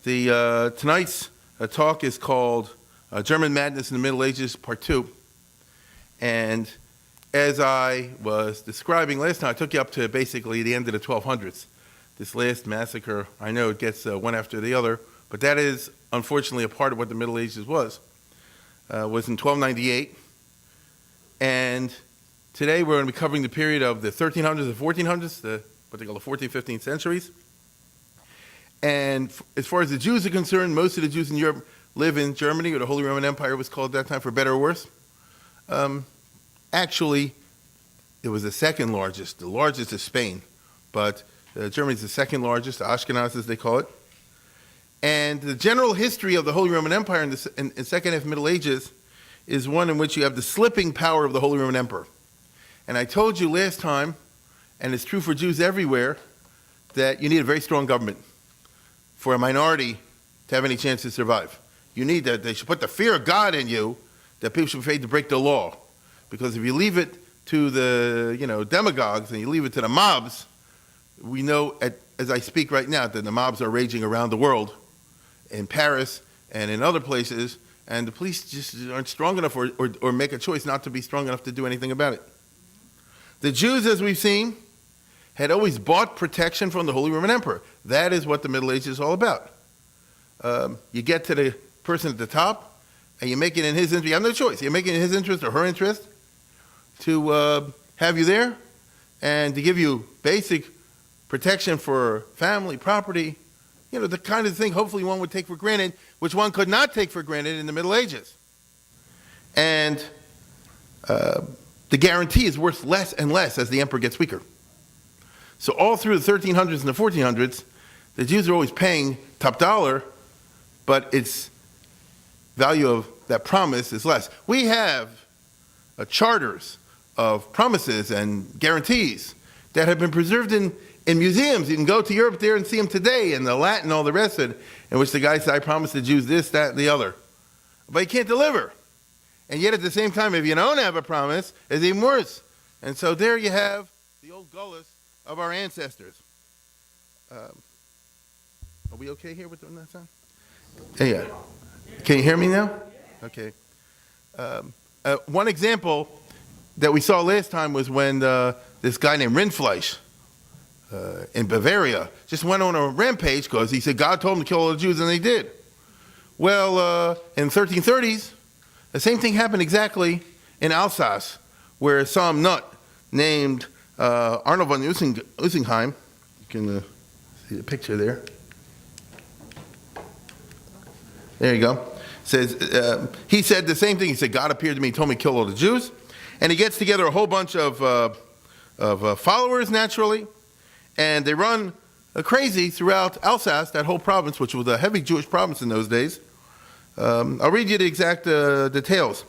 Tonight's talk is called German Madness in the Middle Ages, Part 2. And as I was describing last time, I took you up to basically the end of the 1200s. This last massacre, I know it gets one after the other, but that is unfortunately a part of what the Middle Ages was in 1298. And today we're going to be covering the period of the 1300s and 1400s, what they call the 14th, 15th centuries. And as far as the Jews are concerned, most of the Jews in Europe live in Germany, or the Holy Roman Empire was called at that time, for better or worse. Actually, it was the second largest. The largest is Spain, but Germany is the second largest, the Ashkenaz as they call it. And the general history of the Holy Roman Empire in the second half of the Middle Ages is one in which you have the slipping power of the Holy Roman Emperor. And I told you last time, and it's true for Jews everywhere, that you need a very strong government for a minority to have any chance to survive. You need that. They should put the fear of God in you, that people should be afraid to break the law. Because if you leave it to the demagogues and you leave it to the mobs, we know, as I speak right now, that the mobs are raging around the world, in Paris and in other places, and the police just aren't strong enough or make a choice not to be strong enough to do anything about it. The Jews, as we've seen, had always bought protection from the Holy Roman Emperor. That is what the Middle Ages is all about. You get to the person at the top, and you make it in his interest. You have no choice. You make it in his interest or her interest to have you there and to give you basic protection for family, property, the kind of thing hopefully one would take for granted, which one could not take for granted in the Middle Ages. And the guarantee is worth less and less as the emperor gets weaker. So all through the 1300s and the 1400s, the Jews are always paying top dollar, but its value of that promise is less. We have charters of promises and guarantees that have been preserved in museums. You can go to Europe there and see them today, and the Latin, all the rest of it, in which the guy said, I promised the Jews this, that, and the other. But he can't deliver. And yet at the same time, if you don't have a promise, it's even worse. And so there you have the old gullus of our ancestors. Are we okay here with doing that sound? Yeah. Can you hear me now? Okay. One example that we saw last time was when this guy named Rindfleisch in Bavaria just went on a rampage because he said God told him to kill all the Jews, and they did. Well, in the 1330s, the same thing happened exactly in Alsace, where some nut named Arnold von Usingheim, you can see the picture there. There you go. Says he said the same thing. He said God appeared to me, told me to kill all the Jews, and he gets together a whole bunch of followers naturally, and they run crazy throughout Alsace, that whole province, which was a heavy Jewish province in those days. I'll read you the exact details.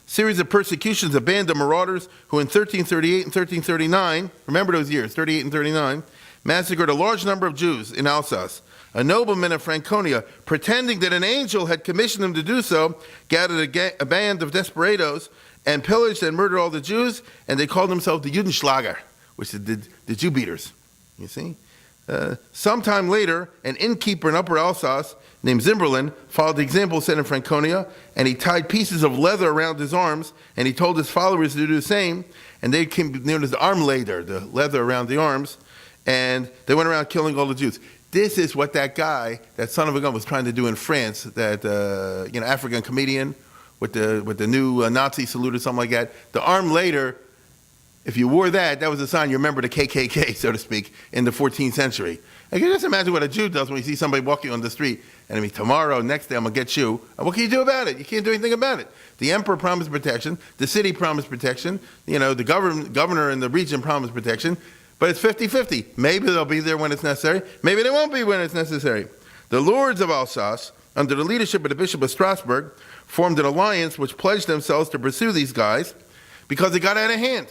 Series of persecutions, a band of marauders who in 1338 and 1339, remember those years, 38 and 39, massacred a large number of Jews in Alsace. A nobleman of Franconia, pretending that an angel had commissioned him to do so, gathered a band of desperados and pillaged and murdered all the Jews, and they called themselves the Judenschlager, which is the Jew beaters, you see? Sometime later, an innkeeper in Upper Alsace named Zimberlin followed the example set in Franconia, and he tied pieces of leather around his arms, and he told his followers to do the same, and they came known as the Armleder, the leather around the arms, and they went around killing all the Jews. This is what that guy, that son of a gun, was trying to do in France, that African comedian with the new Nazi salute or something like that. The Armleder, if you wore that, that was a sign you remember the KKK, so to speak, in the 14th century. And you can just imagine what a Jew does when you see somebody walking on the street, and I mean, tomorrow, next day, I'm going to get you. And what can you do about it? You can't do anything about it. The emperor promised protection. The city promised protection. The governor in the region promised protection. But it's 50-50. Maybe they'll be there when it's necessary. Maybe they won't be when it's necessary. The lords of Alsace, under the leadership of the Bishop of Strasbourg, formed an alliance which pledged themselves to pursue these guys because it got out of hand.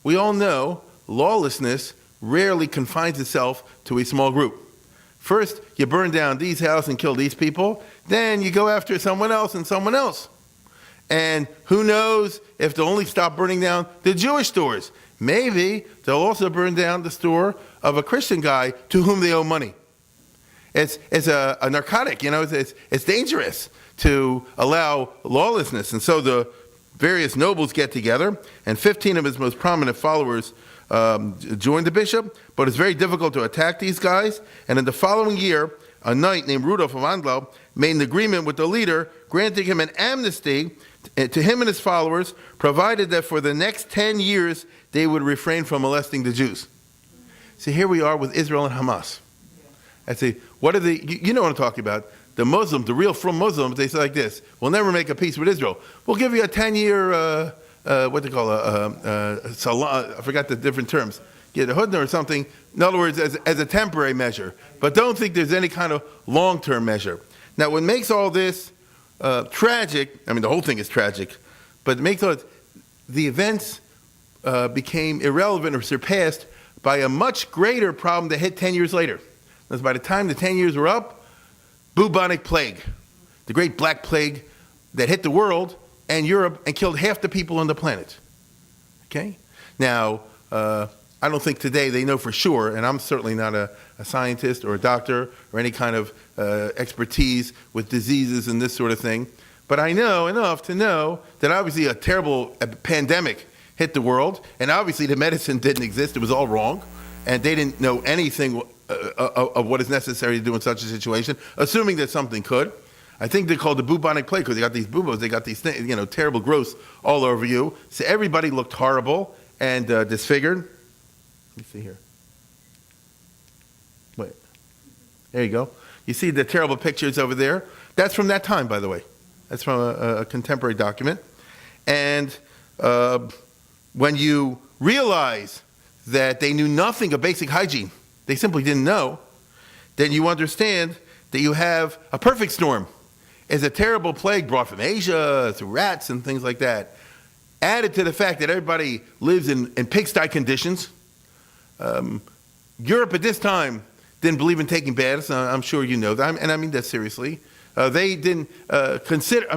We all know lawlessness rarely confines itself to a small group. First, you burn down these houses and kill these people. Then you go after someone else and someone else. And who knows if they'll only stop burning down the Jewish stores. Maybe they'll also burn down the store of a Christian guy to whom they owe money. It's a narcotic, it's dangerous to allow lawlessness. And so the various nobles get together, and 15 of his most prominent followers joined the bishop, but it's very difficult to attack these guys. And in the following year, a knight named Rudolf of Anlau made an agreement with the leader, granting him an amnesty to him and his followers, provided that for the next 10 years they would refrain from molesting the Jews. See, here we are with Israel and Hamas. I say, what are you know what I'm talking about? The Muslims, the real from Muslims, they say like this: we'll never make a peace with Israel. We'll give you a 10-year, what they call I forgot the different terms. Get a hudna or something. In other words, as a temporary measure. But don't think there's any kind of long-term measure. Now, what makes all this tragic, I mean, the whole thing is tragic, but it makes all the events became irrelevant or surpassed by a much greater problem that hit 10 years later. Because by the time the 10 years were up, bubonic plague, the great black plague that hit the world and Europe and killed half the people on the planet. Okay? Now, I don't think today they know for sure, and I'm certainly not a scientist or a doctor or any kind of expertise with diseases and this sort of thing, but I know enough to know that obviously a terrible pandemic hit the world, and obviously the medicine didn't exist, it was all wrong, and they didn't know anything of what is necessary to do in such a situation, assuming that something could. I think they called the bubonic plague because they got these buboes, they got these things, terrible growths all over you. So everybody looked horrible and disfigured. Let me see here. Wait. There you go. You see the terrible pictures over there? That's from that time, by the way. That's from a contemporary document. And when you realize that they knew nothing of basic hygiene, they simply didn't know, then you understand that you have a perfect storm. It's a terrible plague brought from Asia through rats and things like that. Added to the fact that everybody lives in pigsty conditions. Europe at this time didn't believe in taking baths. I'm sure you know that, and I mean that seriously. They didn't consider,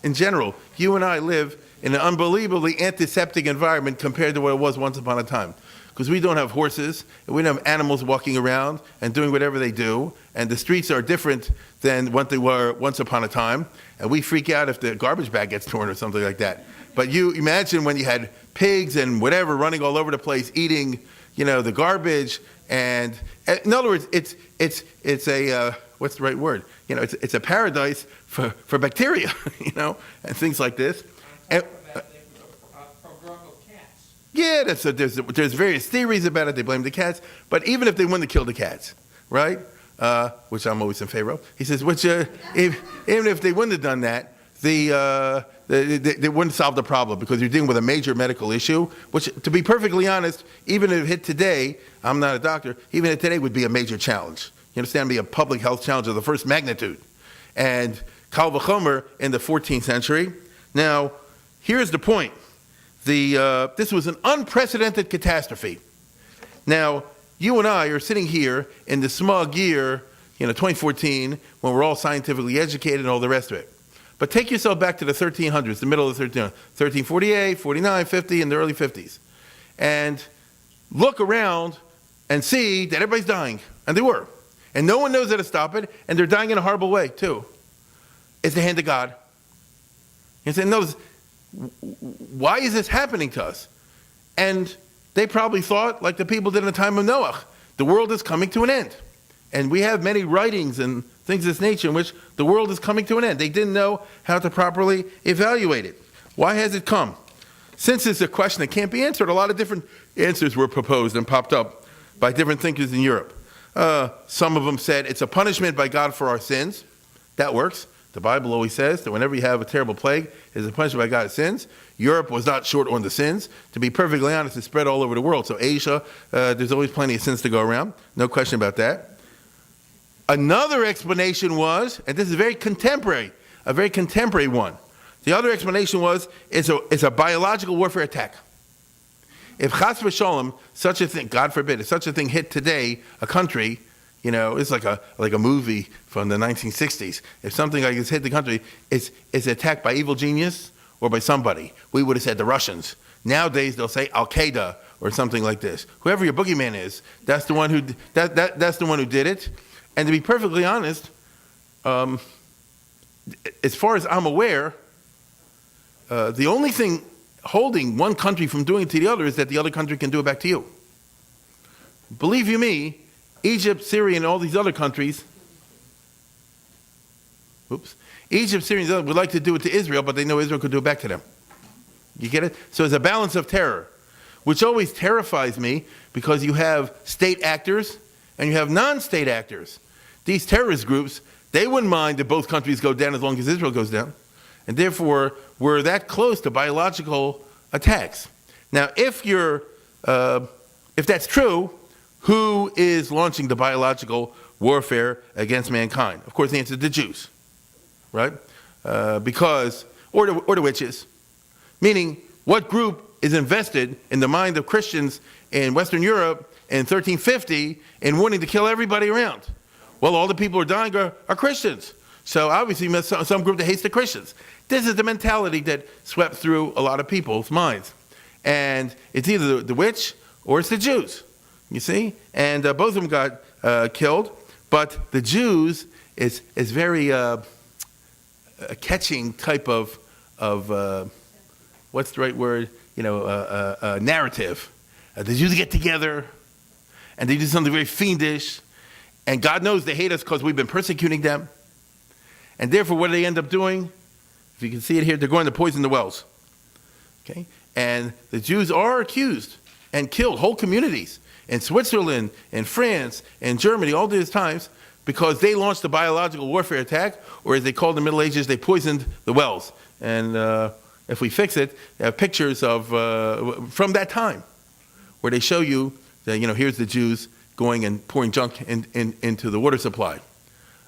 in general, you and I live in an unbelievably antiseptic environment compared to what it was once upon a time. Because we don't have horses, and we don't have animals walking around and doing whatever they do, and the streets are different than what they were once upon a time, and we freak out if the garbage bag gets torn or something like that. But you imagine when you had pigs and whatever running all over the place, eating, the garbage, and in other words, it's a what's the right word? It's a paradise for bacteria, and things like this. And, yeah, there's various theories about it. They blame the cats, but even if they wouldn't have killed the cats, right? Which I'm always in favor of. He says, even if they wouldn't have done that, they wouldn't solve the problem because you're dealing with a major medical issue. Which, to be perfectly honest, even if it hit today, I'm not a doctor. Even if today would be a major challenge. You understand? Be a public health challenge of the first magnitude, and Kal v'chomer in the 14th century. Now, here's the point. This was an unprecedented catastrophe. Now, you and I are sitting here in the smug year, 2014, when we're all scientifically educated and all the rest of it. But take yourself back to the 1300s, the middle of the 1348, 49, 50, and the early 50s. And look around and see that everybody's dying. And they were. And no one knows how to stop it, and they're dying in a horrible way, too. It's the hand of God. You say, notice, why is this happening to us? And they probably thought, like the people did in the time of Noah, the world is coming to an end. And we have many writings and things of this nature in which the world is coming to an end. They didn't know how to properly evaluate it. Why has it come? Since it's a question that can't be answered, a lot of different answers were proposed and popped up by different thinkers in Europe. Some of them said it's a punishment by God for our sins. That works. The Bible always says that whenever you have a terrible plague, it's a punishment by God's sins. Europe was not short on the sins. To be perfectly honest, it's spread all over the world. So Asia, there's always plenty of sins to go around. No question about that. Another explanation was, and this is a very contemporary one. The other explanation was, it's a biological warfare attack. If Chas v'sholem, such a thing, God forbid, if such a thing hit today, a country, it's like a movie from the 1960s. If something like this hit the country, it's attacked by evil genius or by somebody. We would have said the Russians. Nowadays they'll say Al Qaeda or something like this. Whoever your boogeyman is, that's the one who did it. And to be perfectly honest, as far as I'm aware, the only thing holding one country from doing it to the other is that the other country can do it back to you. Believe you me, Egypt, Syria, and all these other countries, Egypt, Syria, and others would like to do it to Israel, but they know Israel could do it back to them. You get it? So it's a balance of terror, which always terrifies me because you have state actors and you have non-state actors. These terrorist groups, they wouldn't mind if both countries go down as long as Israel goes down. And therefore, we're that close to biological attacks. Now, if that's true, who is launching the biological warfare against mankind? Of course, the answer is the Jews, right? Or the witches. Meaning, what group is invested in the mind of Christians in Western Europe in 1350 in wanting to kill everybody around? Well, all the people who are dying are Christians. So obviously, some group that hates the Christians. This is the mentality that swept through a lot of people's minds. And it's either the witch or it's the Jews, you see? And both of them got killed. But the Jews is very a catching type of what's the right word? Narrative. The Jews get together and they do something very fiendish. And God knows they hate us because we've been persecuting them. And therefore, what do they end up doing? If you can see it here, they're going to poison the wells. Okay? And the Jews are accused and killed whole communities in Switzerland, in France, in Germany, all these times, because they launched a biological warfare attack, or as they called in the Middle Ages, they poisoned the wells. And if we fix it, they have pictures of from that time, where they show you that, here's the Jews going and pouring junk into the water supply.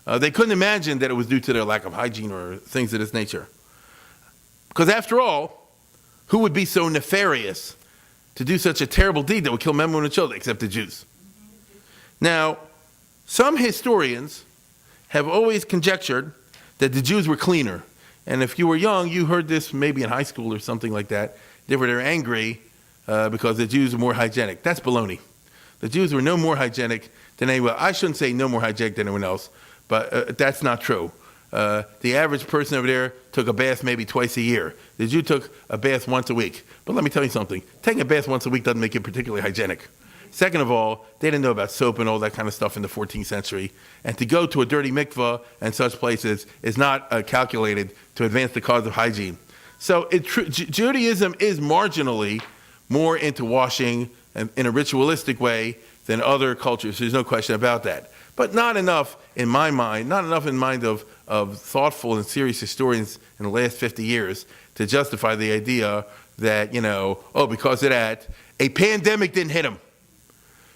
They couldn't imagine that it was due to their lack of hygiene or things of this nature. Because after all, who would be so nefarious to do such a terrible deed that would kill men, women, and children, except the Jews? Now, some historians have always conjectured that the Jews were cleaner. And if you were young, you heard this maybe in high school or something like that. They were angry because the Jews were more hygienic. That's baloney. The Jews were no more hygienic than anyone. I shouldn't say no more hygienic than anyone else, but that's not true. The average person over there took a bath maybe twice a year. The Jew took a bath once a week. But let me tell you something. Taking a bath once a week doesn't make it particularly hygienic. Second of all, they didn't know about soap and all that kind of stuff in the 14th century. And to go to a dirty mikveh and such places is not calculated to advance the cause of hygiene. So Judaism is marginally more into washing in a ritualistic way than other cultures. There's no question about that. But not enough in my mind, not enough in the mind of thoughtful and serious historians in the last 50 years to justify the idea that, because of that, a pandemic didn't hit them.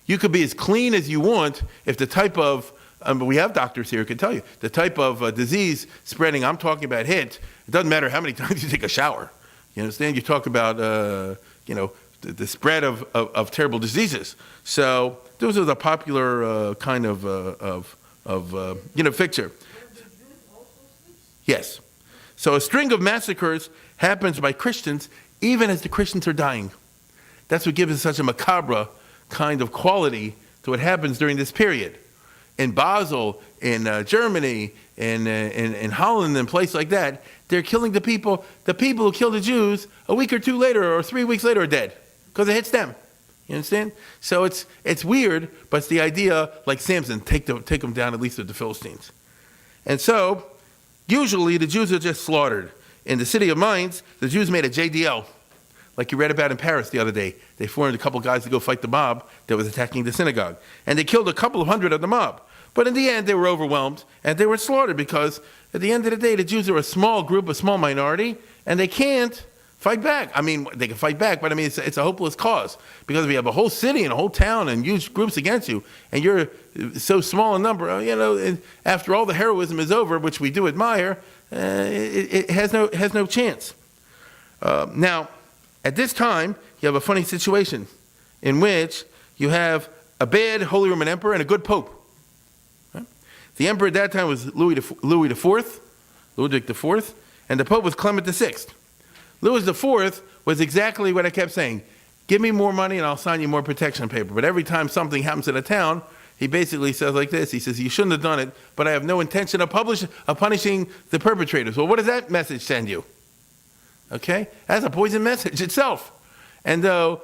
You could be as clean as you want if the type of, we have doctors here who can tell you, the type of disease spreading I'm talking about hit, it doesn't matter how many times you take a shower. You understand? You talk about, the spread of terrible diseases. So this was a popular kind of picture. Yes. So a string of massacres happens by Christians even as the Christians are dying. That's what gives it such a macabre kind of quality to what happens during this period. In Basel, in Germany, in Holland, and places like that, they're killing the people. The people who kill the Jews a week or two later or 3 weeks later are dead because it hits them. You understand? So it's weird, but it's the idea, like Samson, take them down at least with the Philistines. And so, usually the Jews are just slaughtered. In the city of Mainz, the Jews made a JDL, like you read about in Paris the other day. They formed a couple guys to go fight the mob that was attacking the synagogue. And they killed a couple of hundred of the mob. But in the end, they were overwhelmed, and they were slaughtered because at the end of the day, the Jews are a small group, a small minority, and they can't fight back. I mean, they can fight back, but I mean, it's a hopeless cause because we have a whole city and a whole town and huge groups against you, and you're so small a number. And after all the heroism is over, which we do admire, it has no chance. Now, at this time, you have a funny situation in which you have a bad Holy Roman Emperor and a good Pope. Right? The emperor at that time was Ludwig IV, and the Pope was Clement VI. Louis IV was exactly what I kept saying. Give me more money and I'll sign you more protection paper. But every time something happens in a town, he basically says like this. He says, you shouldn't have done it, but I have no intention of punishing the perpetrators. Well, what does that message send you? Okay? That's a poison message itself. And the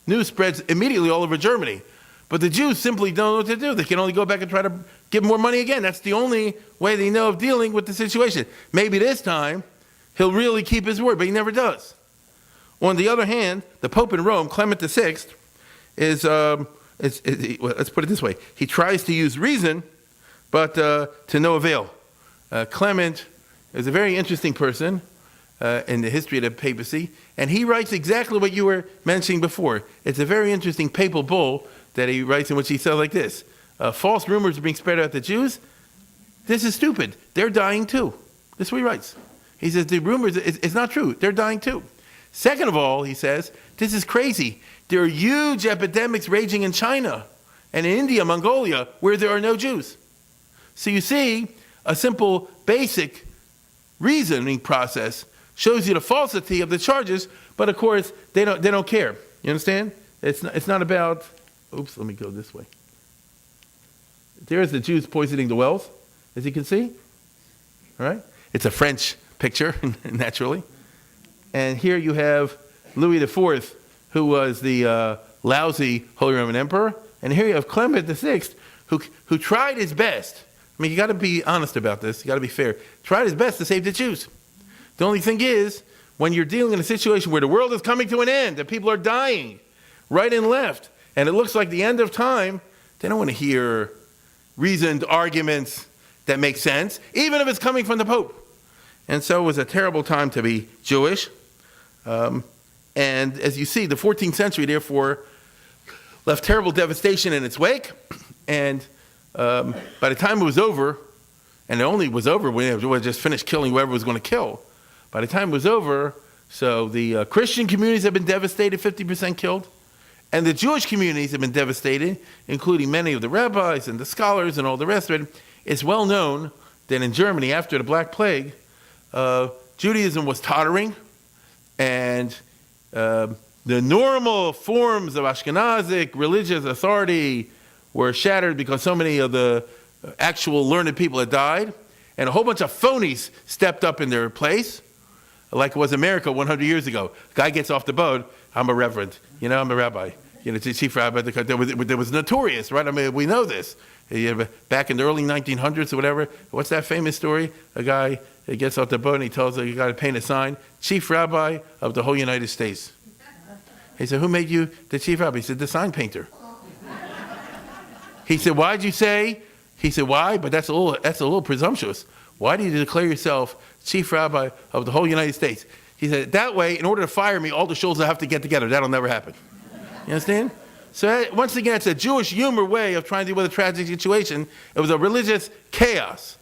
news spreads immediately all over Germany. But the Jews simply don't know what to do. They can only go back and try to give more money again. That's the only way they know of dealing with the situation. Maybe this time, he'll really keep his word, but he never does. On the other hand, the Pope in Rome, Clement VI, let's put it this way. He tries to use reason, but to no avail. Clement is a very interesting person in the history of the papacy, and he writes exactly what you were mentioning before. It's a very interesting papal bull that he writes in which he says like this. False rumors are being spread about the Jews. This is stupid. They're dying too. This is what he writes. He says the rumors, it's not true. They're dying too. Second of all, he says, this is crazy. There are huge epidemics raging in China and in India, Mongolia, where there are no Jews. So you see, a simple, basic reasoning process shows you the falsity of the charges, but of course, they don't care. You understand? It's not about, oops, let me go this way. There's the Jews poisoning the wells, as you can see. All right? It's a French picture, naturally. And here you have Louis IV, who was the lousy Holy Roman Emperor. And here you have Clement VI, who tried his best. I mean, you got to be honest about this. You got to be fair. Tried his best to save the Jews. The only thing is, when you're dealing in a situation where the world is coming to an end, and people are dying right and left, and it looks like the end of time, they don't want to hear reasoned arguments that make sense, even if it's coming from the Pope. And so it was a terrible time to be Jewish. And as you see, the 14th century, therefore, left terrible devastation in its wake. And by the time it was over, and it only was over when it was just finished killing whoever was going to kill. By the time it was over, so the Christian communities have been devastated, 50% killed. And the Jewish communities have been devastated, including many of the rabbis and the scholars and all the rest of it. It's well known that in Germany, after the Black Plague, Judaism was tottering, and the normal forms of Ashkenazic religious authority were shattered because so many of the actual learned people had died, and a whole bunch of phonies stepped up in their place, like it was America 100 years ago. Guy gets off the boat, I'm a reverend, I'm a rabbi, the chief rabbi. There was notorious, right? I mean, we know this. Back in the early 1900s or whatever, what's that famous story? A guy gets off the boat and he tells her, you got to paint a sign, chief rabbi of the whole United States. He said, who made you the chief rabbi? He said, the sign painter. He said, why'd you say? He said, why? But that's a little presumptuous. Why do you declare yourself chief rabbi of the whole United States? He said, that way, in order to fire me, all the shuls will have to get together. That'll never happen. You understand? So once again, it's a Jewish humor way of trying to deal with a tragic situation. It was a religious chaos.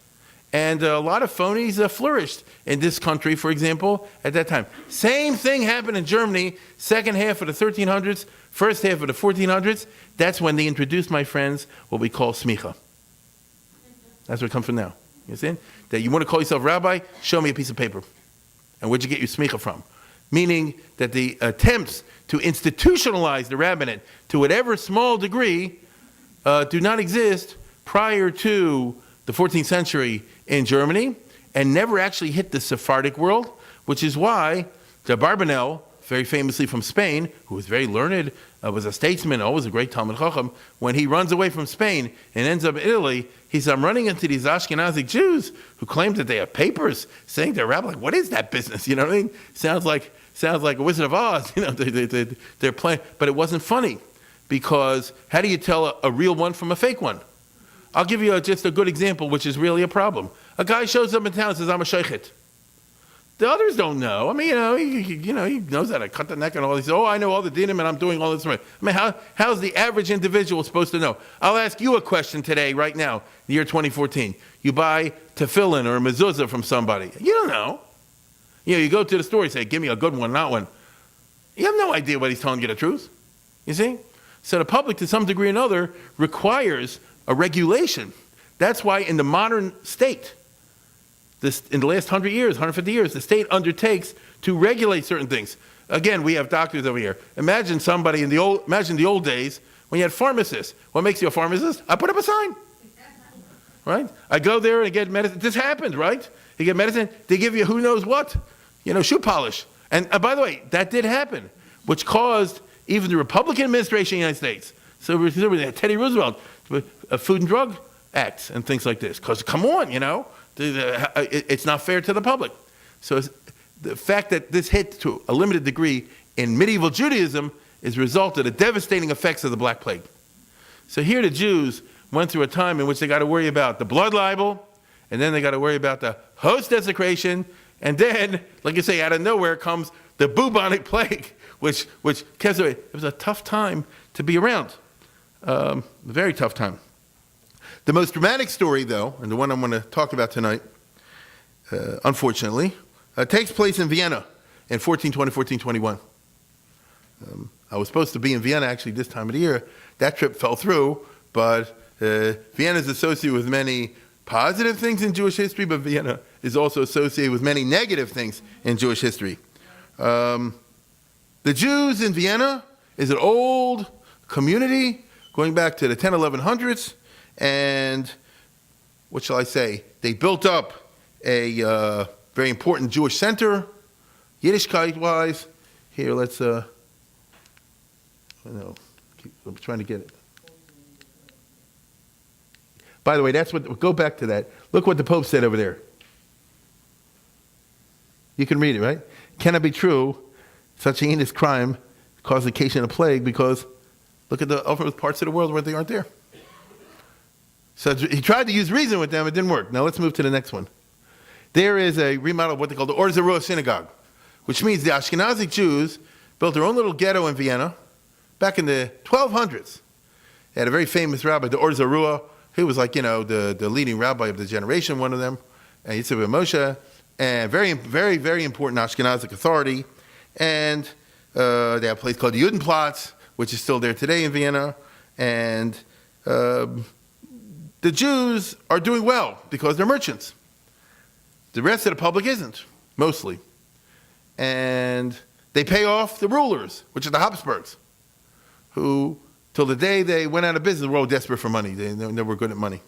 And a lot of phonies flourished in this country, for example, at that time. Same thing happened in Germany, second half of the 1300s, first half of the 1400s. That's when they introduced, my friends, what we call smicha. That's where it comes from now. You understand? That you want to call yourself rabbi, show me a piece of paper. And where'd you get your smicha from? Meaning that the attempts to institutionalize the rabbinate to whatever small degree do not exist prior to the 14th century in Germany and never actually hit the Sephardic world, which is why the Barbanel, very famously from Spain, who was very learned, was a statesman, always a great Talmud Chacham, when he runs away from Spain and ends up in Italy, he said, I'm running into these Ashkenazic Jews who claim that they have papers saying they're rabbi. Like, what is that business? You know what I mean? Sounds like a Wizard of Oz. They're playing, but it wasn't funny, because how do you tell a real one from a fake one? I'll give you just a good example, which is really a problem. A guy shows up in town and says, I'm a sheikhet. The others don't know. I mean, he knows how to cut the neck and all. He says, oh, I know all the dinim and I'm doing all this right. I mean, how's the average individual supposed to know? I'll ask you a question today, right now, the year 2014. You buy tefillin or a mezuzah from somebody. You don't know. You go to the store, you say, give me a good one, not one. You have no idea what he's telling you the truth. You see? So the public, to some degree or another, requires a regulation. That's why in the modern state, in the last 100 years, 150 years, the state undertakes to regulate certain things. Again, we have doctors over here. Imagine the old days When you had pharmacists, what makes you a pharmacist? I put up a sign, right? I go there and get medicine. This happened, right? You get medicine, they give you who knows what, shoe polish. And by the way, that did happen, which caused even the Republican administration in the United States, so we had Teddy Roosevelt, Food and Drug Acts and things like this. Because come on, it's not fair to the public. So the fact that this hit to a limited degree in medieval Judaism is a result of the devastating effects of the Black Plague. So here the Jews went through a time in which they got to worry about the blood libel, and then they got to worry about the host desecration, and then, like you say, out of nowhere comes the bubonic plague, which kept away. It was a tough time to be around, a very tough time. The most dramatic story, though, and the one I'm going to talk about tonight, unfortunately, takes place in Vienna in 1420, 1421. I was supposed to be in Vienna actually this time of the year. That trip fell through, but Vienna is associated with many positive things in Jewish history, but Vienna is also associated with many negative things in Jewish history. The Jews in Vienna is an old community going back to the 10, 1100s, and what shall I say? They built up a very important Jewish center, Yiddishkeit-wise. Here, let's, I'm trying to get it. By the way, go back to that. Look what the Pope said over there. You can read it, right? Can it be true, such a heinous crime caused the occasion of plague, because look at the other parts of the world where they aren't there. So he tried to use reason with them, it didn't work. Now let's move to the next one. There is a remodel of what they call the Or Zarua synagogue, which means the Ashkenazi Jews built their own little ghetto in Vienna back in the 1200s. They had a very famous rabbi, the Or Zarua. He was like, the leading rabbi of the generation, one of them, and Yitzhak ben Moshe, and very, very, very important Ashkenazic authority. And they have a place called the Judenplatz, which is still there today in Vienna. And the Jews are doing well because they're merchants. The rest of the public isn't, mostly. And they pay off the rulers, which are the Habsburgs, who, till the day they went out of business, were all desperate for money. They were good at money.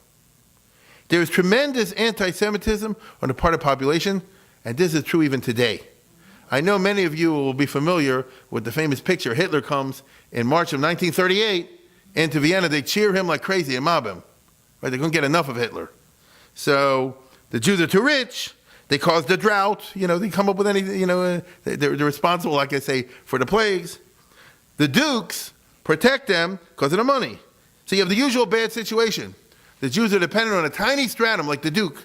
There is tremendous anti-Semitism on the part of the population, and this is true even today. I know many of you will be familiar with the famous picture. Hitler comes in March of 1938 into Vienna. They cheer him like crazy and mob him. Right? They couldn't get enough of Hitler. So the Jews are too rich. They cause the drought. They come up with anything. They're responsible, like I say, for the plagues. The dukes protect them because of the money. So you have the usual bad situation. The Jews are dependent on a tiny stratum like the duke.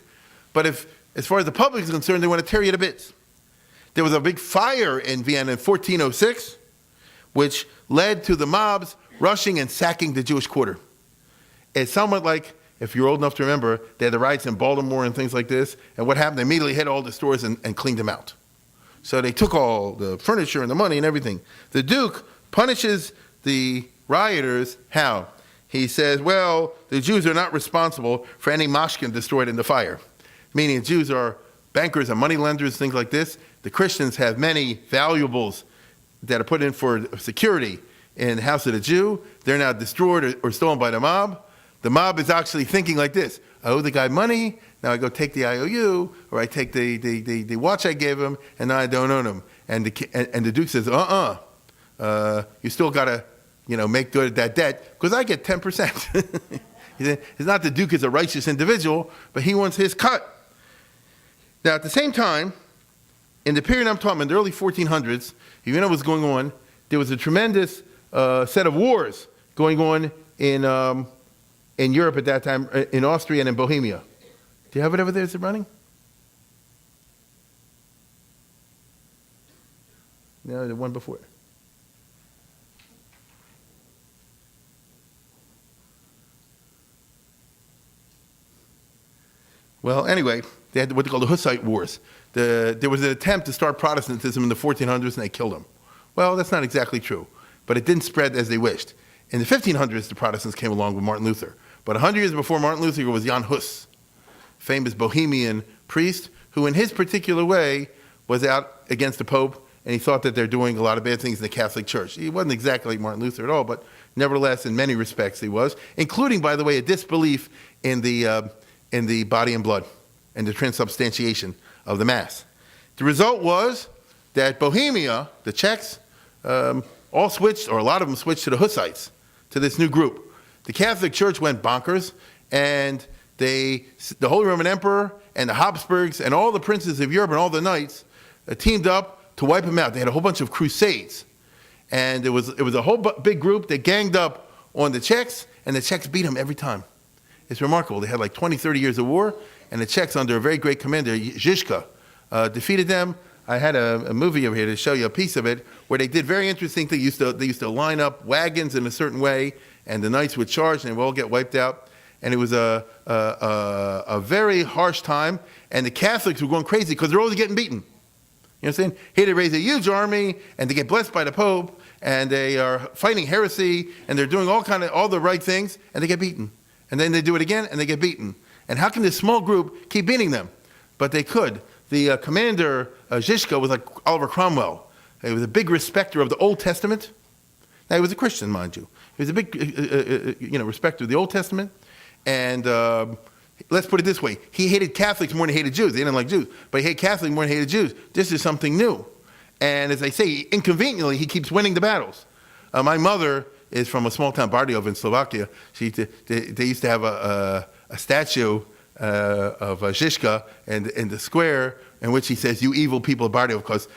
But as far as the public is concerned, they want to tear you to bits. There was a big fire in Vienna in 1406, which led to the mobs rushing and sacking the Jewish quarter. It's somewhat like, if you're old enough to remember, they had the riots in Baltimore and things like this. And what happened? They immediately hit all the stores and cleaned them out. So they took all the furniture and the money and everything. The Duke punishes the rioters. How? He says, well, the Jews are not responsible for any mashkin destroyed in the fire. Meaning Jews are bankers and money lenders, things like this. The Christians have many valuables that are put in for security in the house of the Jew. They're now destroyed or stolen by the mob. The mob is actually thinking like this: I owe the guy money, now I go take the IOU, or I take the watch I gave him, and now I don't own him. And the Duke says, you still got to, make good at that debt, because I get 10%. It's not the Duke is a righteous individual, but he wants his cut. Now, at the same time, in the period I'm talking about, in the early 1400s, even though what was going on, there was a tremendous set of wars going on in Europe at that time, in Austria and in Bohemia. Do you have it over there? Is it running? No, the one before. Well, anyway, they had what they call the Hussite Wars. There was an attempt to start Protestantism in the 1400s, and they killed them. Well, that's not exactly true, but it didn't spread as they wished. In the 1500s, the Protestants came along with Martin Luther. But 100 years before Martin Luther was Jan Hus, famous Bohemian priest, who in his particular way was out against the Pope, and he thought that they're doing a lot of bad things in the Catholic Church. He wasn't exactly like Martin Luther at all, but Nevertheless, in many respects, he was, including, by the way, a disbelief in the body and blood and the transubstantiation of the Mass. The result was that Bohemia, the Czechs, all switched, or a lot of them switched to the Hussites, to this new group. The Catholic Church went bonkers, and the Holy Roman Emperor and the Habsburgs and all the princes of Europe and all the knights teamed up to wipe them out. They had a whole bunch of crusades. And it was a whole big group that ganged up on the Czechs, and the Czechs beat them every time. It's remarkable. They had like 20, 30 years of war, and the Czechs, under a very great commander, Žižka, defeated them. I had a movie over here to show you a piece of it, where they did very interesting things. They used to line up wagons in a certain way, and the knights would charge, and they would all get wiped out. And it was a very harsh time, and the Catholics were going crazy because they're always getting beaten. You understand? Here they raise a huge army, and they get blessed by the Pope, and they are fighting heresy, and they're doing all the right things, and they get beaten. And then they do it again, and they get beaten. And how can this small group keep beating them? But they could. The commander, Žižka, was like Oliver Cromwell. He was a big respecter of the Old Testament. Now, he was a Christian, mind you. He was a big respecter of the Old Testament. And let's put it this way. He hated Catholics more than he hated Jews. He didn't like Jews. But he hated Catholics more than he hated Jews. This is something new. And as I say, inconveniently, he keeps winning the battles. My mother is from a small town, Bardejov, in Slovakia. They used to have a statue of Žižka in the square, in which he says, "You evil people of Bardejov,"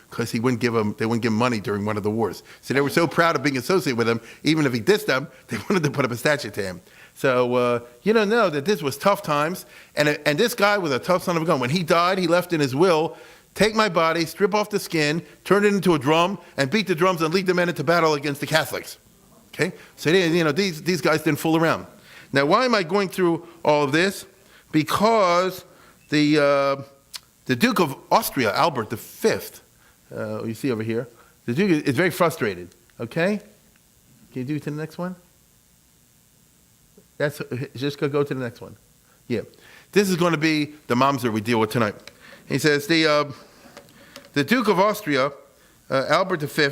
because they wouldn't give him money during one of the wars. So they were so proud of being associated with him, even if he dissed them, they wanted to put up a statue to him. So you don't know that this was tough times, and this guy was a tough son of a gun. When he died, he left in his will, "Take my body, strip off the skin, turn it into a drum, and beat the drums and lead the men into battle against the Catholics." Okay, so these guys didn't fool around. Now, why am I going through all of this? Because the Duke of Austria, Albert V, you see over here, the Duke is very frustrated. Okay, can you do it to the next one? Just go to the next one. Yeah, this is going to be the mamzer we deal with tonight. He says the Duke of Austria, Albert V,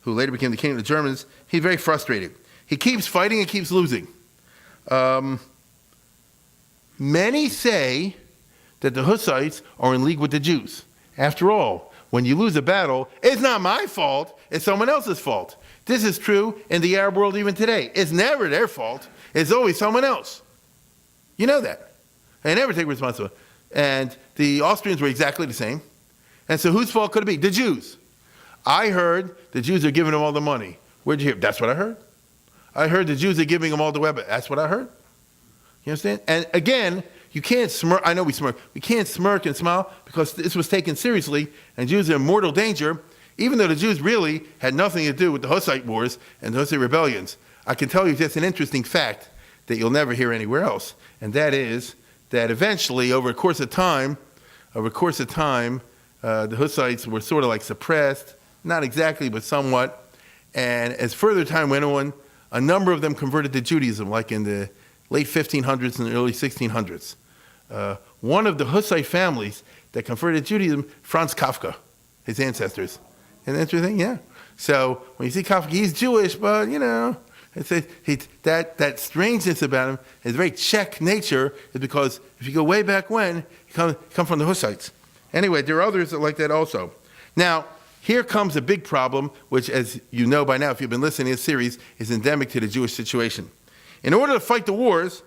who later became the king of the Germans, he's very frustrated. He keeps fighting and keeps losing. Many say that the Hussites are in league with the Jews. After all, when you lose a battle, it's not my fault, it's someone else's fault. This is true in the Arab world even today. It's never their fault, it's always someone else. You know that. They never take responsibility. And the Austrians were exactly the same. And so whose fault could it be? The Jews. I heard the Jews are giving them all the money. Where'd you hear? That's what I heard. I heard the Jews are giving them all the weapons. That's what I heard. You understand? And again, you can't smirk. I know we smirk. We can't smirk and smile because this was taken seriously, and Jews are in mortal danger, even though the Jews really had nothing to do with the Hussite wars and the Hussite rebellions. I can tell you just an interesting fact that you'll never hear anywhere else, and that is that eventually, over a course of time, the Hussites were sort of like suppressed, not exactly, but somewhat. And as further time went on, a number of them converted to Judaism, like in the late 1500s and the early 1600s. One of the Hussite families that converted to Judaism, Franz Kafka, his ancestors. Isn't that interesting? Yeah. So when you see Kafka, he's Jewish, but that strangeness about him, his very Czech nature, is because if you go way back when, he come from the Hussites. Anyway, there are others that like that also. Now, here comes a big problem, which, as you know by now, if you've been listening to this series, is endemic to the Jewish situation. In order to fight the wars,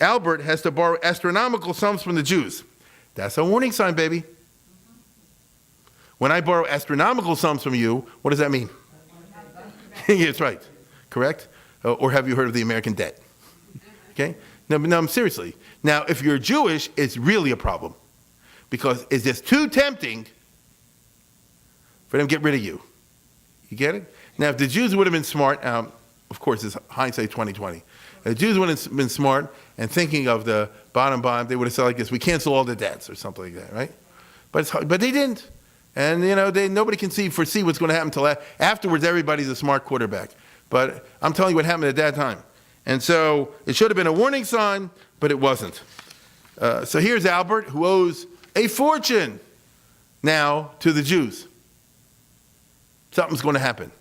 Albert has to borrow astronomical sums from the Jews. That's a warning sign, baby. When I borrow astronomical sums from you, what does that mean? Yeah, that's right. Correct? Or have you heard of the American debt? Okay? No, seriously. Now, if you're Jewish, it's really a problem. Because it's just too tempting for them to get rid of you. You get it? Now, if the Jews would have been smart, of course, it's hindsight 2020. If the Jews would have been smart and thinking of the bottom line, they would have said like this: we cancel all the debts or something like that, right? But they didn't. And, nobody can foresee what's going to happen until afterwards. Everybody's a smart quarterback. But I'm telling you what happened at that time. And so it should have been a warning sign, but it wasn't. So here's Albert, who owes a fortune now to the Jews. Something's going to happen.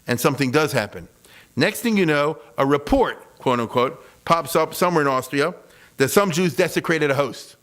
And something does happen. Next thing you know, a report, quote unquote, pops up somewhere in Austria that some Jews desecrated a host.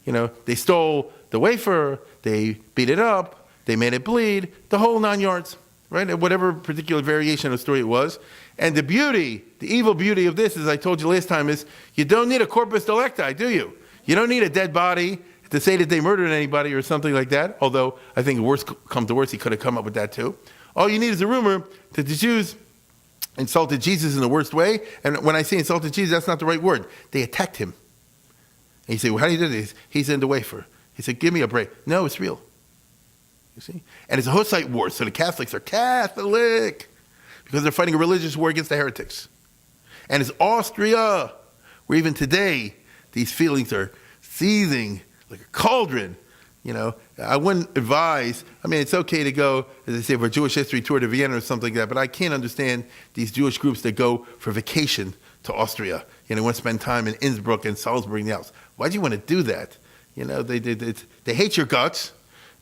They stole the wafer, they beat it up, they made it bleed, the whole 9 yards, right? Whatever particular variation of the story it was. And the evil beauty of this, as I told you last time, is you don't need a corpus delicti, do you? You don't need a dead body to say that they murdered anybody or something like that, although I think worst comes to worst, he could have come up with that too. All you need is a rumor that the Jews insulted Jesus in the worst way. And when I say insulted Jesus, that's not the right word. They attacked him. And you say, well, how do you do this? He's in the wafer. He said, give me a break. No, it's real. You see? And it's a Hussite war, so the Catholics are Catholic because they're fighting a religious war against the heretics. And it's Austria, where even today, these feelings are seething like a cauldron. I wouldn't advise, it's okay to go, as they say, for a Jewish history tour to Vienna or something like that, but I can't understand these Jewish groups that go for vacation to Austria. They want to spend time in Innsbruck and Salzburg and the Alps. Why do you want to do that? They hate your guts,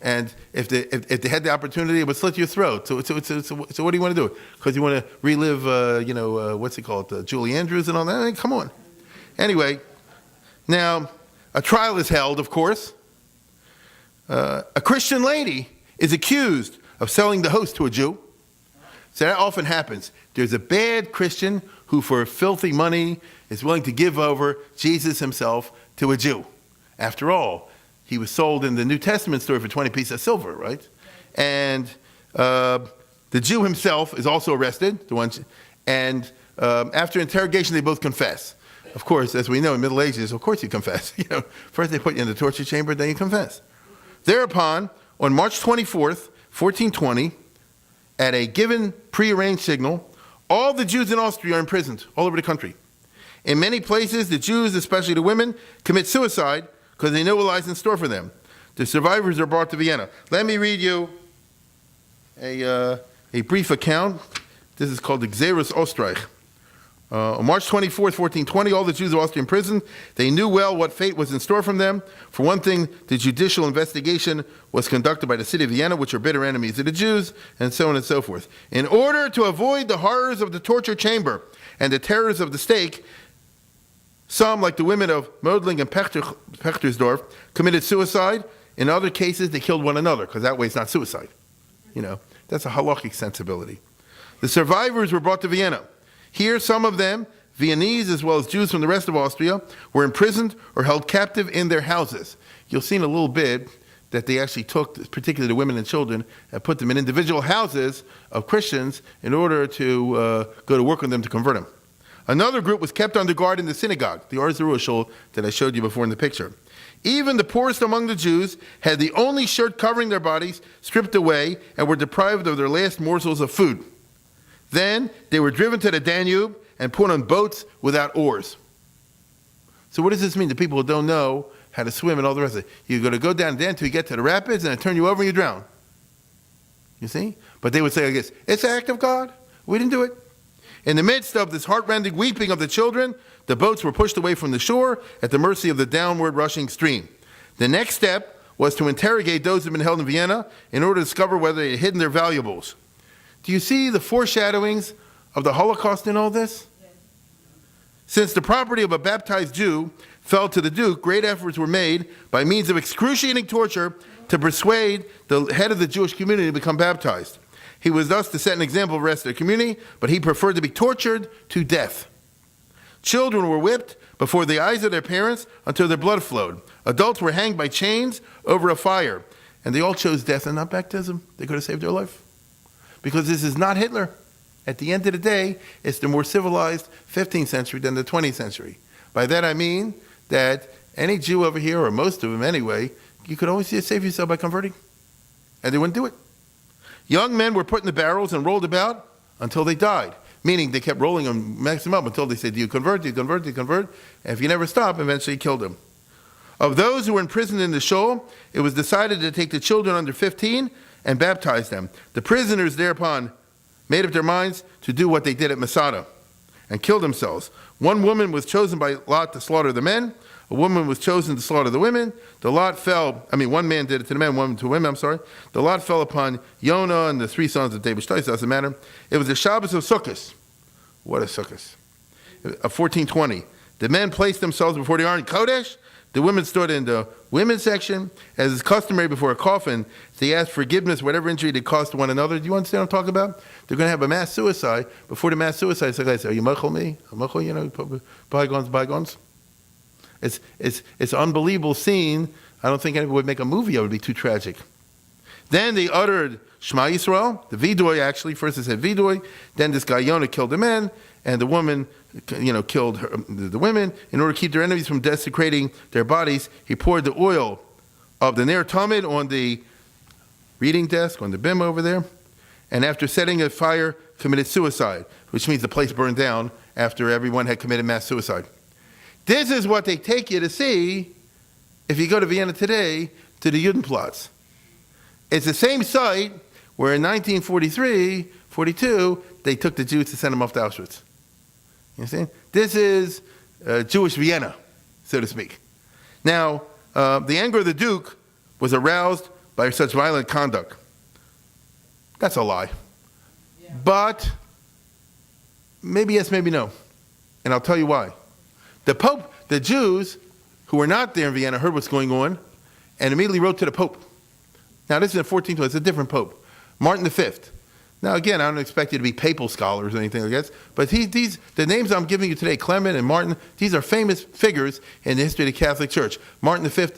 and if they had the opportunity, it would slit your throat. So what do you want to do? Because you want to relive, what's it called, Julie Andrews and all that? Come on. Anyway, now, a trial is held, of course. A Christian lady is accused of selling the host to a Jew. So that often happens. There's a bad Christian who, for filthy money, is willing to give over Jesus himself to a Jew. After all, he was sold in the New Testament story for 20 pieces of silver, right? And the Jew himself is also arrested. And after interrogation, they both confess. Of course, as we know in Middle Ages, of course you confess. First they put you in the torture chamber, then you confess. Thereupon, on March 24th, 1420, at a given prearranged signal, all the Jews in Austria are imprisoned all over the country. In many places, the Jews, especially the women, commit suicide because they know what lies in store for them. The survivors are brought to Vienna. Let me read you a brief account. This is called the Xerus Österreich. On March 24th, 1420, all the Jews of Austria imprisoned. They knew well what fate was in store from them. For one thing, the judicial investigation was conducted by the city of Vienna, which are bitter enemies of the Jews, and so on and so forth. In order to avoid the horrors of the torture chamber and the terrors of the stake, some, like the women of Mödling and Pechtersdorf, committed suicide. In other cases, they killed one another, because that way it's not suicide. That's a halakhic sensibility. The survivors were brought to Vienna. Here, some of them, Viennese as well as Jews from the rest of Austria, were imprisoned or held captive in their houses. You'll see in a little bit that they actually took, particularly the women and children, and put them in individual houses of Christians in order to go to work on them to convert them. Another group was kept under guard in the synagogue, the Or Zeruah that I showed you before in the picture. Even the poorest among the Jews had the only shirt covering their bodies stripped away and were deprived of their last morsels of food. Then they were driven to the Danube and put on boats without oars. So what does this mean to people who don't know how to swim and all the rest of it? You're going to go down there until you get to the rapids and it turn you over and you drown. You see? But they would say, I guess, it's an act of God. We didn't do it. In the midst of this heartrending weeping of the children, the boats were pushed away from the shore at the mercy of the downward rushing stream. The next step was to interrogate those who had been held in Vienna in order to discover whether they had hidden their valuables. Do you see the foreshadowings of the Holocaust in all this? Yes. Since the property of a baptized Jew fell to the Duke, great efforts were made by means of excruciating torture to persuade the head of the Jewish community to become baptized. He was thus to set an example for the rest of the community, but he preferred to be tortured to death. Children were whipped before the eyes of their parents until their blood flowed. Adults were hanged by chains over a fire. And they all chose death and not baptism. They could have saved their life. Because this is not Hitler. At the end of the day, it's the more civilized 15th century than the 20th century. By that I mean that any Jew over here, or most of them anyway, you could always save yourself by converting. And they wouldn't do it. Young men were put in the barrels and rolled about until they died. Meaning they kept rolling them, maxing them up until they said, do you convert, do you convert, do you convert? And if you never stop, eventually you killed them. Of those who were imprisoned in the shoal, it was decided to take the children under 15 and baptize them. The prisoners thereupon made up their minds to do what they did at Masada and kill themselves. One woman was chosen by lot to slaughter the men. A woman was chosen to slaughter the women. The lot fell, one man did it to the men, one to women, I'm sorry. The lot fell upon Yonah and the 3 sons of David. Doesn't matter. It was the Shabbos of Sukkot. What is Sukkot? 1420. The men placed themselves before the Aron Kodesh. The women stood in the women's section. As is customary before a coffin, they asked forgiveness, whatever injury they caused to one another. Do you understand what I'm talking about? They're going to have a mass suicide. Before the mass suicide, so guys say, are you machal me? Bygones. It's an unbelievable scene. I don't think anyone would make a movie. It would be too tragic. Then they uttered Shema Yisrael, the Vidoy actually. First it said Vidoy. Then this guy Yonah killed the men, and the woman, killed the women. In order to keep their enemies from desecrating their bodies, he poured the oil of the Ner Tamid on the reading desk, on the bim over there. And after setting a fire, committed suicide, which means the place burned down after everyone had committed mass suicide. This is what they take you to see if you go to Vienna today to the Judenplatz. It's the same site where in 1943, 42, they took the Jews to send them off to Auschwitz. You understand? This is Jewish Vienna, so to speak. Now, the anger of the Duke was aroused by such violent conduct. That's a lie. Yeah. But maybe yes, maybe no. And I'll tell you why. The Pope, the Jews who were not there in Vienna heard what's going on and immediately wrote to the Pope. Now, this is in 1420. It's a different Pope, Martin V. Now, again, I don't expect you to be papal scholars or anything like that, but the names I'm giving you today, Clement and Martin, these are famous figures in the history of the Catholic Church. Martin V,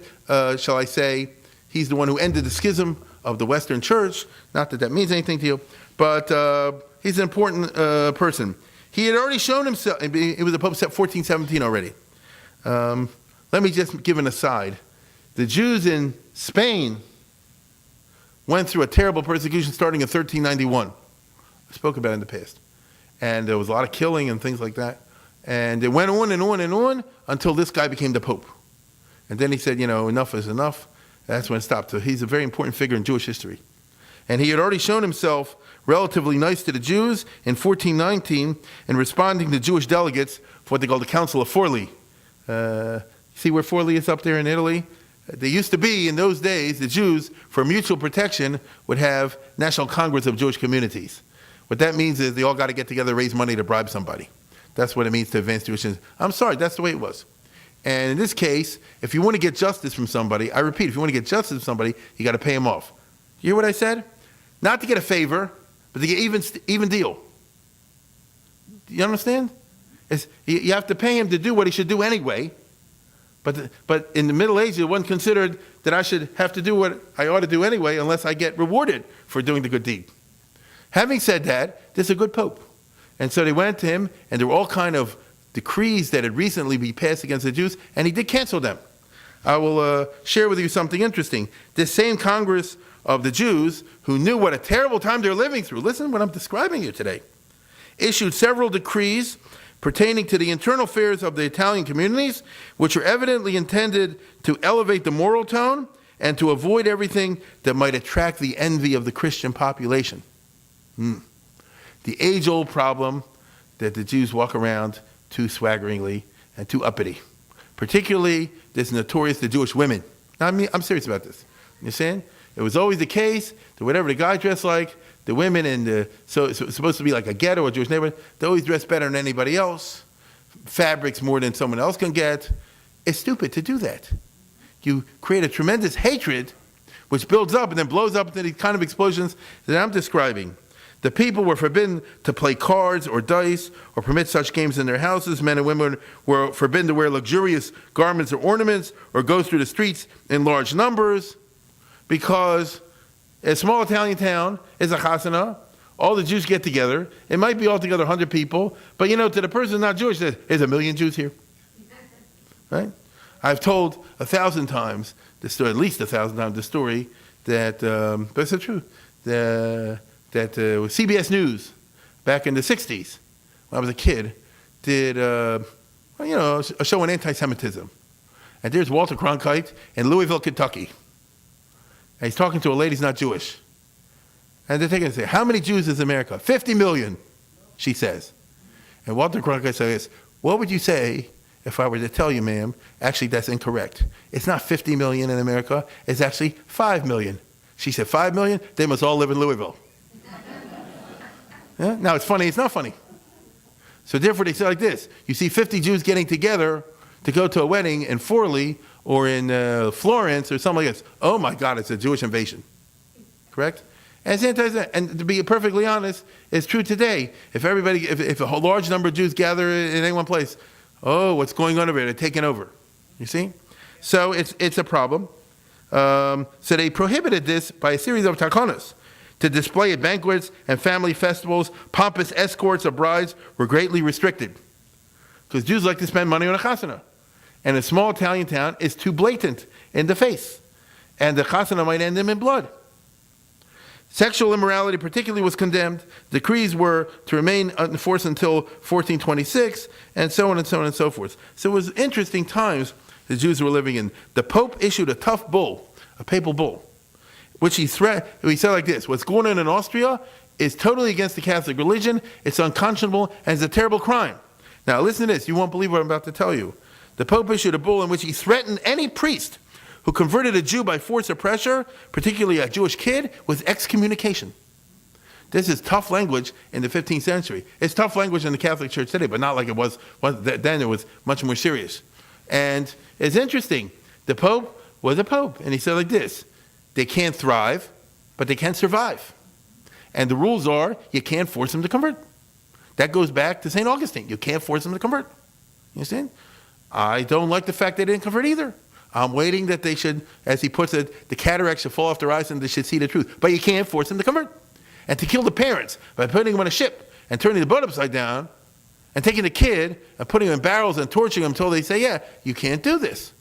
shall I say, he's the one who ended the schism of the Western Church. Not that that means anything to you, but he's an important person. He had already shown himself, it was the Pope set 1417 already. Let me just give an aside. The Jews in Spain went through a terrible persecution starting in 1391. I spoke about it in the past. And there was a lot of killing and things like that. And it went on and on and on until this guy became the Pope. And then he said, enough is enough. That's when it stopped. So he's a very important figure in Jewish history. And he had already shown himself relatively nice to the Jews in 1419 in responding to Jewish delegates for what they call the Council of Forli. See where Forli is up there in Italy? They used to be, in those days, the Jews, for mutual protection, would have National Congress of Jewish Communities. What that means is they all got to get together, raise money to bribe somebody. That's what it means to advance Jewish. I'm sorry, that's the way it was. And in this case, if you want to get justice from somebody, I repeat, if you want to get justice from somebody, you got to pay him off. You hear what I said? Not to get a favor, but to get even deal. You understand? You have to pay him to do what he should do anyway. But in the Middle Ages, it wasn't considered that I should have to do what I ought to do anyway unless I get rewarded for doing the good deed. Having said that, this is a good Pope. And so they went to him, and there were all kind of decrees that had recently been passed against the Jews, and he did cancel them. I will share with you something interesting. This same Congress of the Jews, who knew what a terrible time they're living through, listen to what I'm describing here today, issued several decrees pertaining to the internal affairs of the Italian communities, which were evidently intended to elevate the moral tone and to avoid everything that might attract the envy of the Christian population. The age-old problem that the Jews walk around too swaggeringly and too uppity. Particularly, this notorious the Jewish women. Now, I'm serious about this. You understand? It was always the case that whatever the guy dressed like, the women so it's supposed to be like a ghetto or Jewish neighborhood, they always dress better than anybody else, fabrics more than someone else can get. It's stupid to do that. You create a tremendous hatred which builds up and then blows up into these kind of explosions that I'm describing. The people were forbidden to play cards or dice or permit such games in their houses. Men and women were forbidden to wear luxurious garments or ornaments or go through the streets in large numbers because a small Italian town is a chasana. All the Jews get together. It might be altogether 100 people, but to the person who's not Jewish, there's 1 million Jews here. Right? I've told 1,000 times the story, at least 1,000 times the story that, but it's the truth, that CBS News back in the 60s, when I was a kid, did a show on anti-Semitism. And there's Walter Cronkite in Louisville, Kentucky. And he's talking to a lady who's not Jewish. And they're taking and say, how many Jews is America? 50 million, she says. And Walter Cronkite says, what would you say if I were to tell you, ma'am, actually that's incorrect. It's not 50 million in America, it's actually 5 million. She said, 5 million? They must all live in Louisville. Yeah? Now it's funny, it's not funny. So therefore they say like this, you see 50 Jews getting together to go to a wedding in Forlì or in Florence or something like this. Oh my God, it's a Jewish invasion. Correct? And to be perfectly honest, it's true today. If a large number of Jews gather in any one place, oh, what's going on over there? They're taking over. You see? So it's a problem. So they prohibited this by a series of takonos. To display at banquets and family festivals, pompous escorts of brides were greatly restricted. Because Jews like to spend money on a chasana. And a small Italian town is too blatant in the face. And the chasana might end them in blood. Sexual immorality particularly was condemned. Decrees were to remain in force until 1426, and so on and so on and so forth. So it was interesting times the Jews were living in. The Pope issued a tough bull, a papal bull, which he said like this: what's going on in Austria is totally against the Catholic religion, it's unconscionable, and it's a terrible crime. Now listen to this, you won't believe what I'm about to tell you. The Pope issued a bull in which he threatened any priest who converted a Jew by force or pressure, particularly a Jewish kid, with excommunication. This is tough language in the 15th century. It's tough language in the Catholic Church today, but not like it was then. It was much more serious. And it's interesting. The Pope was a Pope, and he said like this: they can't thrive, but they can survive. And the rules are, you can't force them to convert. That goes back to St. Augustine. You can't force them to convert. You understand? I don't like the fact they didn't convert either. I'm waiting that they should, as he puts it, the cataracts should fall off their eyes and they should see the truth. But you can't force them to convert. And to kill the parents by putting them on a ship and turning the boat upside down and taking the kid and putting him in barrels and torturing him until they say, yeah, you can't do this.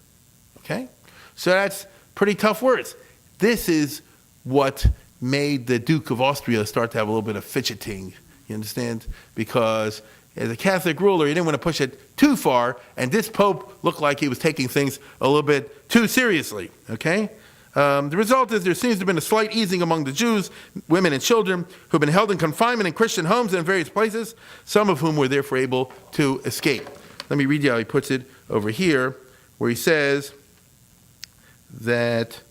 Okay? So that's pretty tough words. This is what made the Duke of Austria start to have a little bit of fidgeting. You understand? Because as a Catholic ruler, he didn't want to push it too far, and this Pope looked like he was taking things a little bit too seriously, okay? The result is there seems to have been a slight easing among the Jews, women and children, who have been held in confinement in Christian homes and in various places, some of whom were therefore able to escape. Let me read you how he puts it over here, where he says that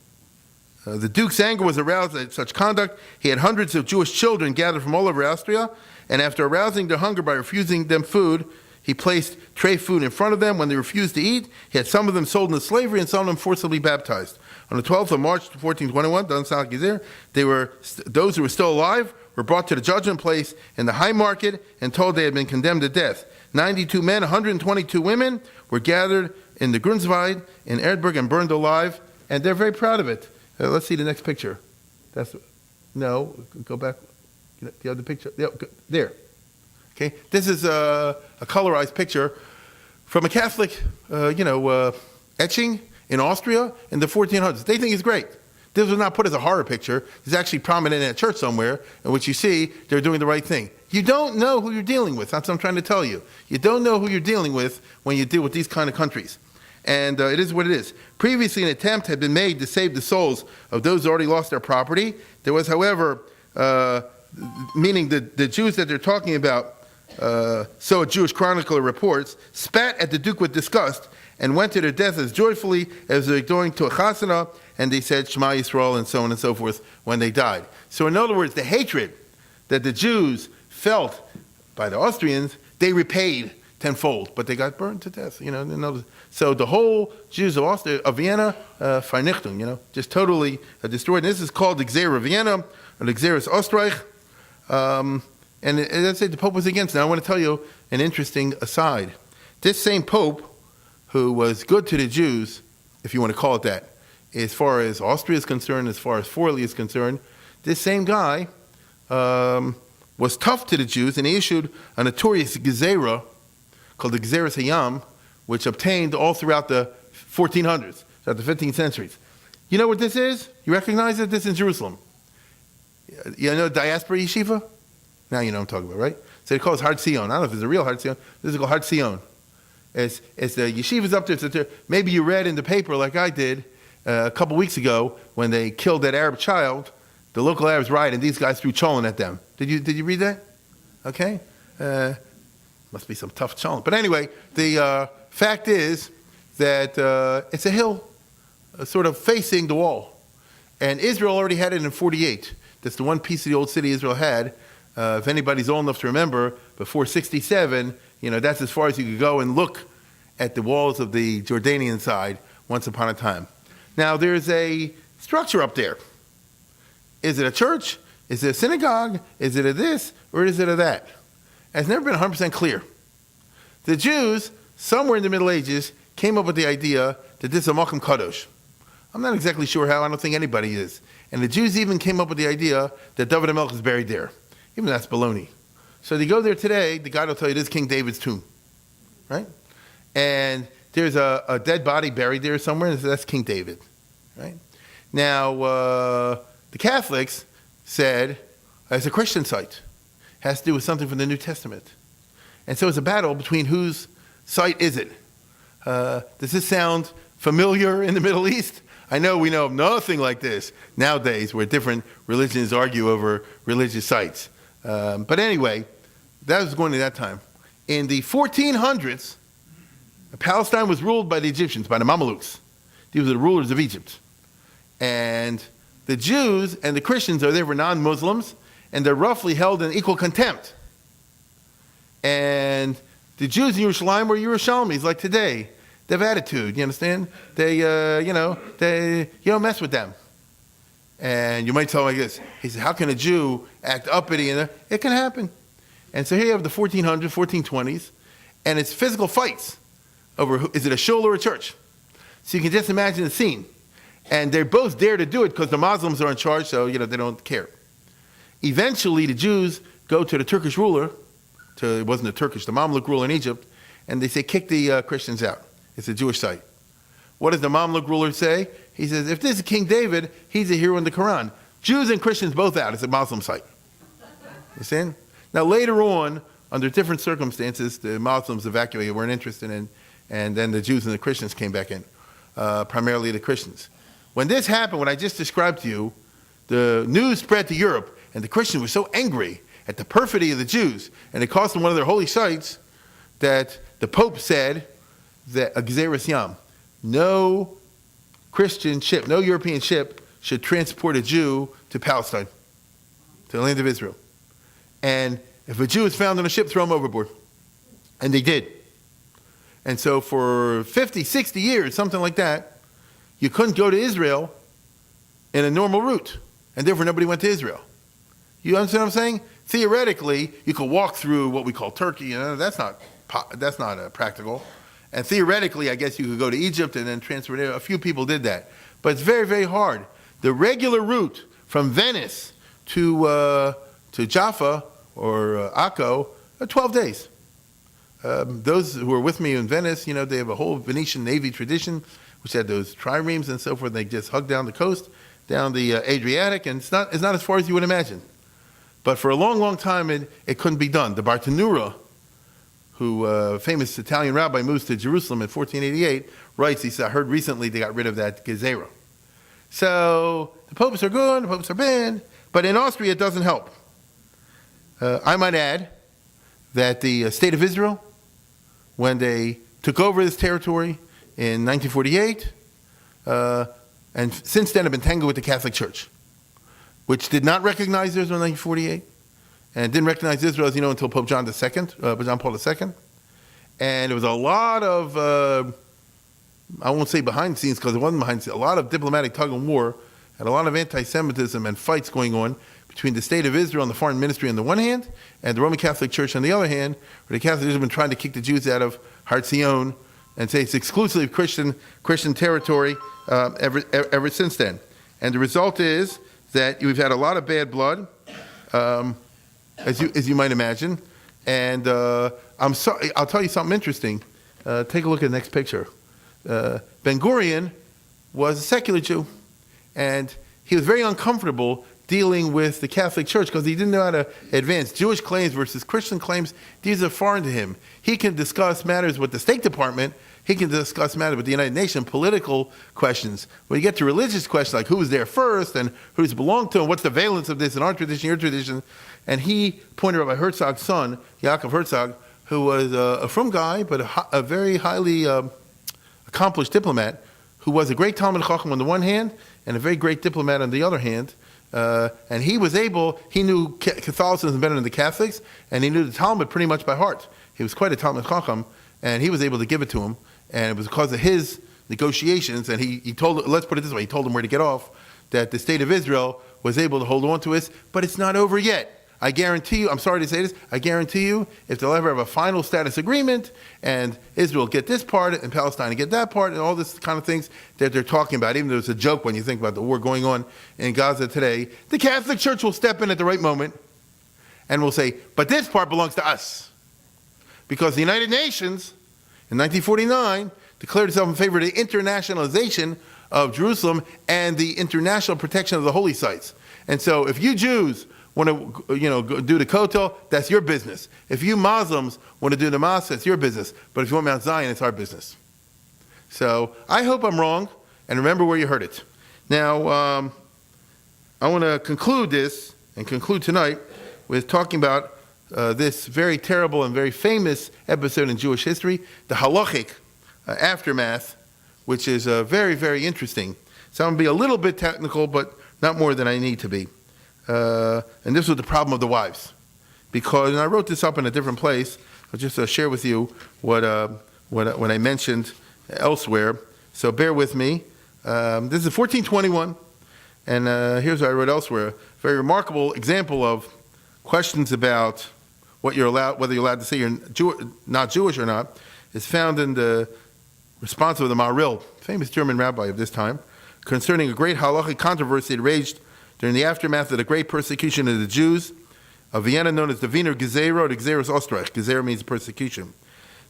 the Duke's anger was aroused at such conduct. He had hundreds of Jewish children gathered from all over Austria, and after arousing their hunger by refusing them food, he placed tray food in front of them. When they refused to eat, he had some of them sold into slavery and some of them forcibly baptized. On the 12th of March, 1421, doesn't sound like he's there, those who were still alive were brought to the judgment place in the High Market and told they had been condemned to death. 92 men, 122 women were gathered in the Grunzweid in Erdberg and burned alive, and they're very proud of it. Let's see the next picture. Go back. The other picture, there. Okay, this is a colorized picture from a Catholic, etching in Austria in the 1400s. They think it's great. This was not put as a horror picture. It's actually prominent in a church somewhere in which you see they're doing the right thing. You don't know who you're dealing with. That's what I'm trying to tell you. You don't know who you're dealing with when you deal with these kind of countries. And it is what it is. Previously, an attempt had been made to save the souls of those who already lost their property. There was, however, meaning the Jews that they're talking about, so a Jewish chronicler reports, spat at the Duke with disgust and went to their death as joyfully as they were going to a chasana, and they said Shema Yisrael and so on and so forth when they died. So in other words, the hatred that the Jews felt by the Austrians, they repaid tenfold, but they got burned to death. So the whole Jews of Austria, of Vienna, Vernichtung, just totally destroyed. And this is called the Gzera Vienna, or the Gzeres Österreich. And as I said, the Pope was against it. Now I want to tell you an interesting aside. This same Pope, who was good to the Jews, if you want to call it that, as far as Austria is concerned, as far as Forli is concerned, this same guy was tough to the Jews, and he issued a notorious Gezerah called the Gzeres Hayam, which obtained all throughout the 1400s, throughout the 15th centuries. You know what this is? You recognize it? This is in Jerusalem. You know diaspora yeshiva? Now you know what I'm talking about, right? So they call it Har Zion. I don't know if it's a real Har Zion. This is called Har Zion. It's the yeshivas up there. So maybe you read in the paper, like I did, a couple weeks ago, when they killed that Arab child, the local Arabs rioted, and these guys threw cholent at them. Did you read that? Okay. Must be some tough cholent. But anyway, the Fact is that it's a hill sort of facing the wall. And Israel already had it in 48. That's the one piece of the old city Israel had. If anybody's old enough to remember, before 67, that's as far as you could go and look at the walls of the Jordanian side once upon a time. Now, there's a structure up there. Is it a church? Is it a synagogue? Is it a this? Or is it a that? It's never been 100% clear. The Jews, somewhere in the Middle Ages, came up with the idea that this is a Makom Kadosh. I'm not exactly sure how. I don't think anybody is. And the Jews even came up with the idea that Dovid HaMelech is buried there. Even that's baloney. So they go there today, the guy will tell you this is King David's tomb. Right? And there's a dead body buried there somewhere, and so that's King David. Right? Now, the Catholics said it's a Christian site. It has to do with something from the New Testament. And so it's a battle between whose site is it. Does this sound familiar in the Middle East? I know we know of nothing like this nowadays where different religions argue over religious sites. But anyway, that was going to that time. In the 1400s, Palestine was ruled by the Egyptians, by the Mamelukes. These were the rulers of Egypt. And the Jews and the Christians are there for non-Muslims, and they're roughly held in equal contempt. And the Jews in Yerushalayim were Yerushalmis, like today. They have attitude, you understand? They, you don't mess with them. And you might tell like this. He said, how can a Jew act uppity? And it can happen. And so here you have the 1400s, 1420s, and it's physical fights over is it a shul or a church? So you can just imagine the scene. And they both dare to do it because the Muslims are in charge, so they don't care. Eventually, the Jews go to the Turkish ruler, it wasn't the Turkish, the Mamluk ruler in Egypt, and they say, kick the Christians out. It's a Jewish site. What does the Mamluk ruler say? He says, if this is King David, he's a hero in the Quran. Jews and Christians both out. It's a Muslim site. You see? Now, later on, under different circumstances, the Muslims evacuated, weren't interested in, and then the Jews and the Christians came back in, primarily the Christians. When this happened, what I just described to you, the news spread to Europe, and the Christians were so angry at the perfidy of the Jews, and it cost them one of their holy sites, that the Pope said that a Gezeres Yam, no Christian ship, no European ship should transport a Jew to Palestine, to the land of Israel. And if a Jew is found on a ship, throw him overboard. And they did. And so for 50, 60 years, something like that, you couldn't go to Israel in a normal route. And therefore, nobody went to Israel. You understand what I'm saying? Theoretically, you could walk through what we call Turkey. That's not practical. And theoretically, I guess you could go to Egypt and then transfer there. A few people did that. But it's very, very hard. The regular route from Venice to Jaffa or Akko are 12 days. Those who were with me in Venice, they have a whole Venetian Navy tradition, which had those triremes and so forth. They just hug down the coast, down the Adriatic, and it's not as far as you would imagine. But for a long, long time, it couldn't be done. The Bartanura, who famous Italian rabbi, moves to Jerusalem in 1488, writes, he said, I heard recently they got rid of that gezerah. So the popes are good, the popes are bad, but in Austria it doesn't help. I might add that the state of Israel, when they took over this territory in 1948, and since then have been tangled with the Catholic Church, which did not recognize Israel in 1948, and didn't recognize Israel, as you know, until Pope John Paul II. And there was a lot of, I won't say behind the scenes because it wasn't behind the scenes, a lot of diplomatic tug and war and a lot of anti-Semitism and fights going on between the state of Israel and the foreign ministry on the one hand, and the Roman Catholic Church on the other hand, where the Catholics have been trying to kick the Jews out of Har Zion and say it's exclusively Christian territory ever since then. And the result is that we've had a lot of bad blood, as you might imagine. And I'll tell you something interesting. Take a look at the next picture. Ben-Gurion was a secular Jew, and he was very uncomfortable dealing with the Catholic Church because he didn't know how to advance Jewish claims versus Christian claims. These are foreign to him. He can discuss matters with the State Department. He can discuss matters with the United Nations, political questions. When you get to religious questions like who was there first and who does it belong to and what's the valence of this in our tradition, your tradition, and he pointed out by Herzog's son, Yaakov Herzog, who was a frum guy, but a very highly accomplished diplomat, who was a great Talmud Chacham on the one hand, and a very great diplomat on the other hand. And he knew Catholicism better than the Catholics, and he knew the Talmud pretty much by heart. He was quite a Talmud Chacham, and he was able to give it to him. And it was because of his negotiations, and he told, let's put it this way, he told him where to get off, that the state of Israel was able to hold on to us, but it's not over yet. I guarantee you, I'm sorry to say this, I guarantee you, if they'll ever have a final status agreement, and Israel get this part, and Palestine get that part, and all this kind of things that they're talking about, even though it's a joke when you think about the war going on in Gaza today, the Catholic Church will step in at the right moment, and will say, but this part belongs to us. Because the United Nations, in 1949, declared itself in favor of the internationalization of Jerusalem and the international protection of the holy sites. And so if you Jews want to do the Kotel, that's your business. If you Muslims want to do the mosque, that's your business. But if you want Mount Zion, it's our business. So I hope I'm wrong, and remember where you heard it. Now, I want to conclude tonight with talking about this very terrible and very famous episode in Jewish history, the halachic aftermath, which is very, very interesting. So I'm going to be a little bit technical, but not more than I need to be. And this was the problem of the wives. Because, and I wrote this up in a different place, I'll just share with you what I mentioned elsewhere. So bear with me. This is 1421, and here's what I wrote elsewhere. A very remarkable example of questions about whether you're allowed to say you're not Jewish or not, is found in the response of the Maharil, famous German rabbi of this time, concerning a great halachic controversy that raged during the aftermath of the great persecution of the Jews of Vienna, known as the Wiener Gesera, or the Geseris Österreich. Gesera means persecution.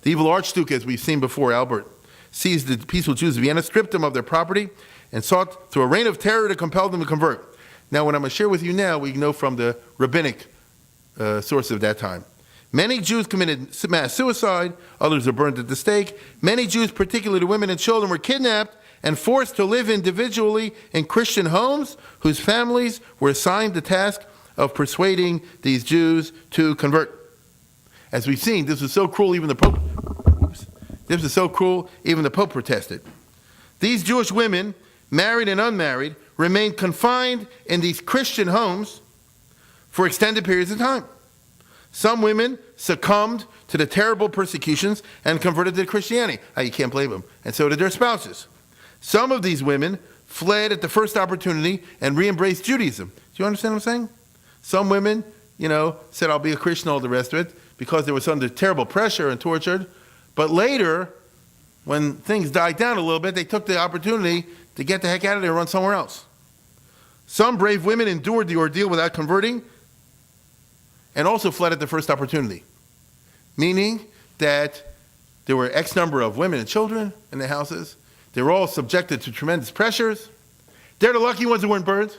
The evil Archduke, as we've seen before, Albert, seized the peaceful Jews of Vienna, stripped them of their property, and sought through a reign of terror to compel them to convert. Now, what I'm going to share with you now, we know from the rabbinic source of that time. Many Jews committed mass suicide, others were burned at the stake. Many Jews, particularly women and children, were kidnapped and forced to live individually in Christian homes whose families were assigned the task of persuading these Jews to convert. As we've seen, this was so cruel, even the Pope protested. These Jewish women, married and unmarried, remained confined in these Christian homes for extended periods of time. Some women succumbed to the terrible persecutions and converted to Christianity. You can't blame them. And so did their spouses. Some of these women fled at the first opportunity and re-embraced Judaism. Do you understand what I'm saying? Some women, said, I'll be a Christian, all the rest of it, because they were under terrible pressure and tortured. But later, when things died down a little bit, they took the opportunity to get the heck out of there and run somewhere else. Some brave women endured the ordeal without converting and also fled at the first opportunity. Meaning that there were X number of women and children in the houses. They were all subjected to tremendous pressures. They're the lucky ones who weren't burned.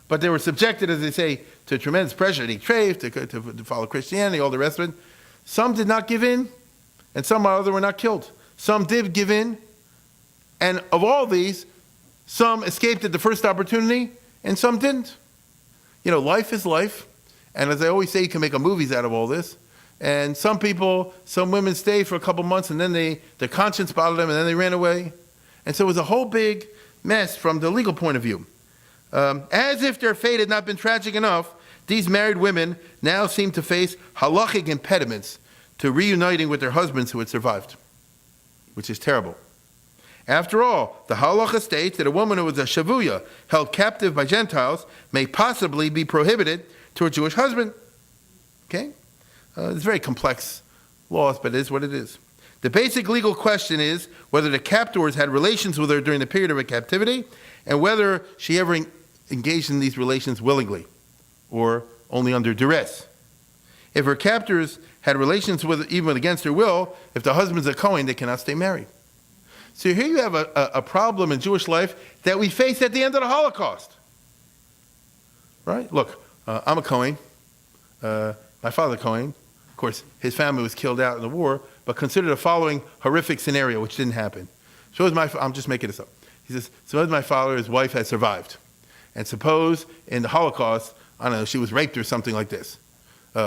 But they were subjected, as they say, to tremendous pressure to eat treif, to follow Christianity, all the rest of it. Some did not give in, and some other were not killed. Some did give in, and of all these, some escaped at the first opportunity, and some didn't. Life is life, and as I always say, you can make movies out of all this. And some women stayed for a couple months, and then their conscience bothered them, and then they ran away. And so it was a whole big mess from the legal point of view. As if their fate had not been tragic enough, these married women now seem to face halachic impediments to reuniting with their husbands who had survived, which is terrible. After all, the halacha states that a woman who was a shavuya, held captive by Gentiles, may possibly be prohibited to her Jewish husband. Okay? It's very complex laws, but it is what it is. The basic legal question is whether the captors had relations with her during the period of her captivity, and whether she ever engaged in these relations willingly or only under duress. If her captors had relations with her even against her will, if the husband's a Kohen, they cannot stay married. So here you have a problem in Jewish life that we face at the end of the Holocaust. Right? Look, I'm a Kohen. My father Kohen. Of course, his family was killed out in the war, but consider the following horrific scenario, which didn't happen. I'm just making this up. He says, suppose my father, his wife, had survived. And suppose in the Holocaust, I don't know, she was raped or something like this,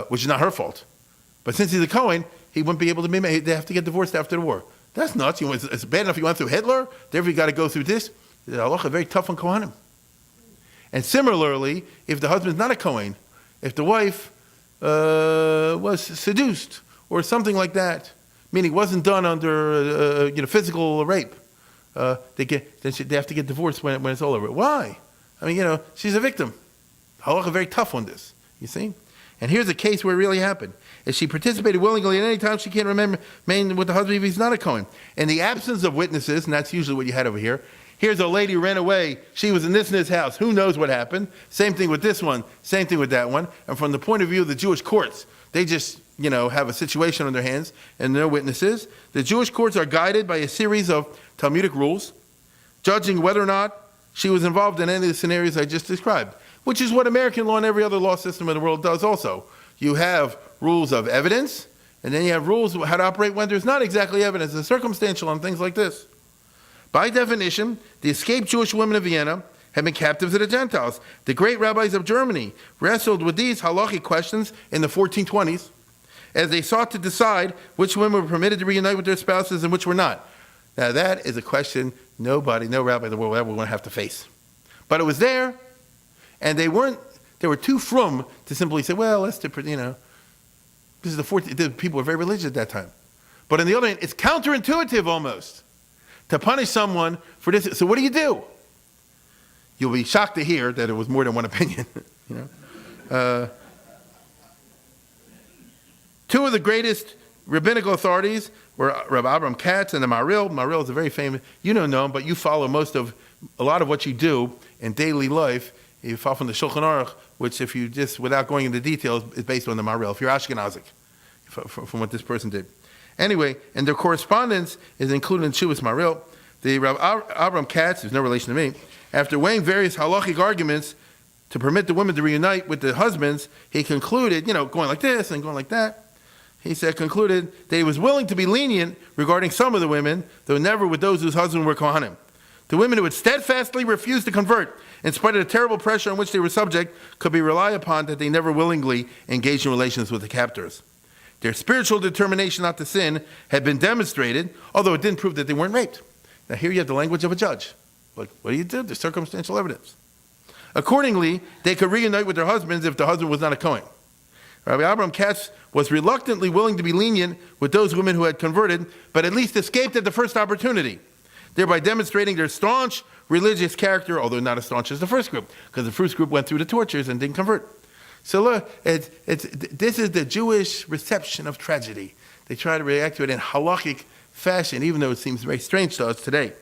which is not her fault. But since he's a Kohen, he wouldn't be able to be made. They have to get divorced after the war. That's nuts. It's bad enough you went through Hitler, therefore you got to go through this. The halacha very tough on Kohanim. And similarly, if the husband's not a Kohen, if the wife was seduced or something like that, meaning wasn't done under physical rape, they have to get divorced when it's all over. Why? I mean, she's a victim. Halacha very tough on this. You see? And here's a case where it really happened. If she participated willingly at any time, she can't remain with the husband if he's not a Kohen. In the absence of witnesses, and that's usually what you had over here, here's a lady who ran away. She was in this house. Who knows what happened? Same thing with this one. Same thing with that one. And from the point of view of the Jewish courts, they just, have a situation on their hands and no witnesses. The Jewish courts are guided by a series of Talmudic rules, judging whether or not she was involved in any of the scenarios I just described, which is what American law and every other law system in the world does also. You have rules of evidence, and then you have rules of how to operate when there's not exactly evidence. It's circumstantial on things like this. By definition, the escaped Jewish women of Vienna had been captives of the Gentiles. The great rabbis of Germany wrestled with these halachic questions in the 1420s as they sought to decide which women were permitted to reunite with their spouses and which were not. Now that is a question no rabbi in the world ever want to have to face. But it was there, and they were too frum to simply say, well, this is the people were very religious at that time. But on the other hand, it's counterintuitive almost to punish someone for this. So what do? You'll be shocked to hear that it was more than one opinion. Two of the greatest rabbinical authorities were Rabbi Katz and the Maril. Maril is a very famous, know him, but you follow a lot of what you do in daily life. You follow from the Shulchan Aruch, which if you just, without going into details, is based on the Maril. If you're Ashkenazic, from what this person did. Anyway, and their correspondence is included in Shuvas Maril. The Rabbi Katz, who's no relation to me, after weighing various halachic arguments to permit the women to reunite with the husbands, he concluded, going like this and going like that, concluded that he was willing to be lenient regarding some of the women, though never with those whose husbands were Kohanim. The women who had steadfastly refused to convert, in spite of the terrible pressure on which they were subject, could be relied upon that they never willingly engaged in relations with the captors. Their spiritual determination not to sin had been demonstrated, although it didn't prove that they weren't raped. Now here you have the language of a judge. What do you do? There's circumstantial evidence. Accordingly, they could reunite with their husbands if the husband was not a Kohen. Rabbi Abraham Katz was reluctantly willing to be lenient with those women who had converted, but at least escaped at the first opportunity, thereby demonstrating their staunch religious character, although not as staunch as the first group, because the first group went through the tortures and didn't convert. So look, this is the Jewish reception of tragedy. They try to react to it in halachic fashion, even though it seems very strange to us today.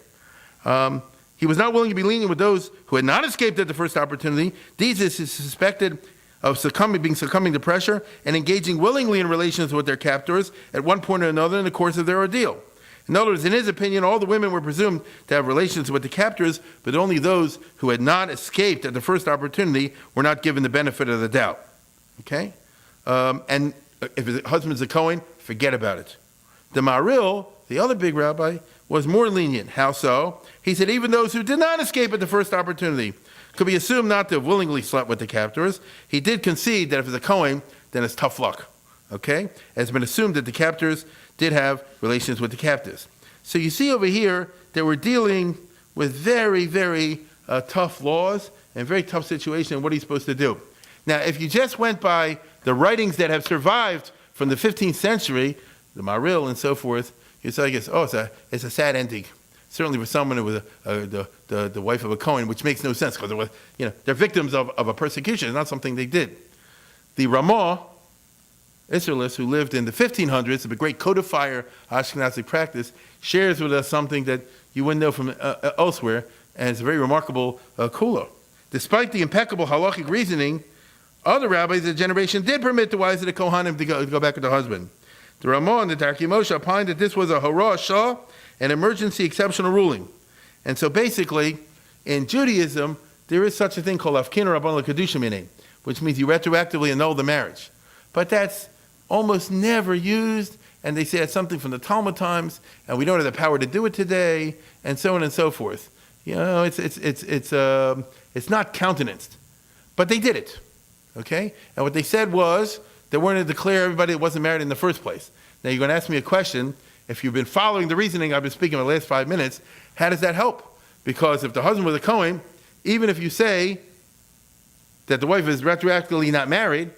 He was not willing to be lenient with those who had not escaped at the first opportunity. These is suspected of succumbing to pressure and engaging willingly in relations with their captors at one point or another in the course of their ordeal. In other words, in his opinion, all the women were presumed to have relations with the captors, but only those who had not escaped at the first opportunity were not given the benefit of the doubt. Okay? And if his husband's a Kohen, forget about it. The Maril, the other big rabbi, was more lenient. How so? He said even those who did not escape at the first opportunity could be assumed not to have willingly slept with the captors. He did concede that if it's a Kohen, then it's tough luck. Okay? It's been assumed that the captors did have relations with the captives. So you see over here that we're dealing with very, very tough laws and very tough situation and what he's supposed to do. Now, if you just went by the writings that have survived from the 15th century, the Maril and so forth, you say, I guess, it's a sad ending. Certainly for someone who was the wife of a Kohen, which makes no sense because they're victims of a persecution. It's not something they did. The Ramah, Israelites who lived in the 1500s, a great codifier Ashkenazi practice, shares with us something that you wouldn't know from elsewhere, and it's a very remarkable kula. Despite the impeccable halachic reasoning, other rabbis of the generation did permit the wives of the Kohanim to go back with their husband. The Ramah and the Darkei Moshe opined that this was a hora shah, an emergency exceptional ruling. And so basically, in Judaism, there is such a thing called afkin rabban l'kedushim yinei, which means you retroactively annul the marriage. But that's almost never used, and they say it's something from the Talmud times, and we don't have the power to do it today, and so on and so forth. It's not countenanced, but they did it. Okay, and what they said was They weren't to declare everybody that wasn't married in the first place. Now, you're going to ask me a question. If you've been following the reasoning I've been speaking in the last 5 minutes, how does that help? Because if the husband was a Kohen, even if you say that the wife is retroactively not married,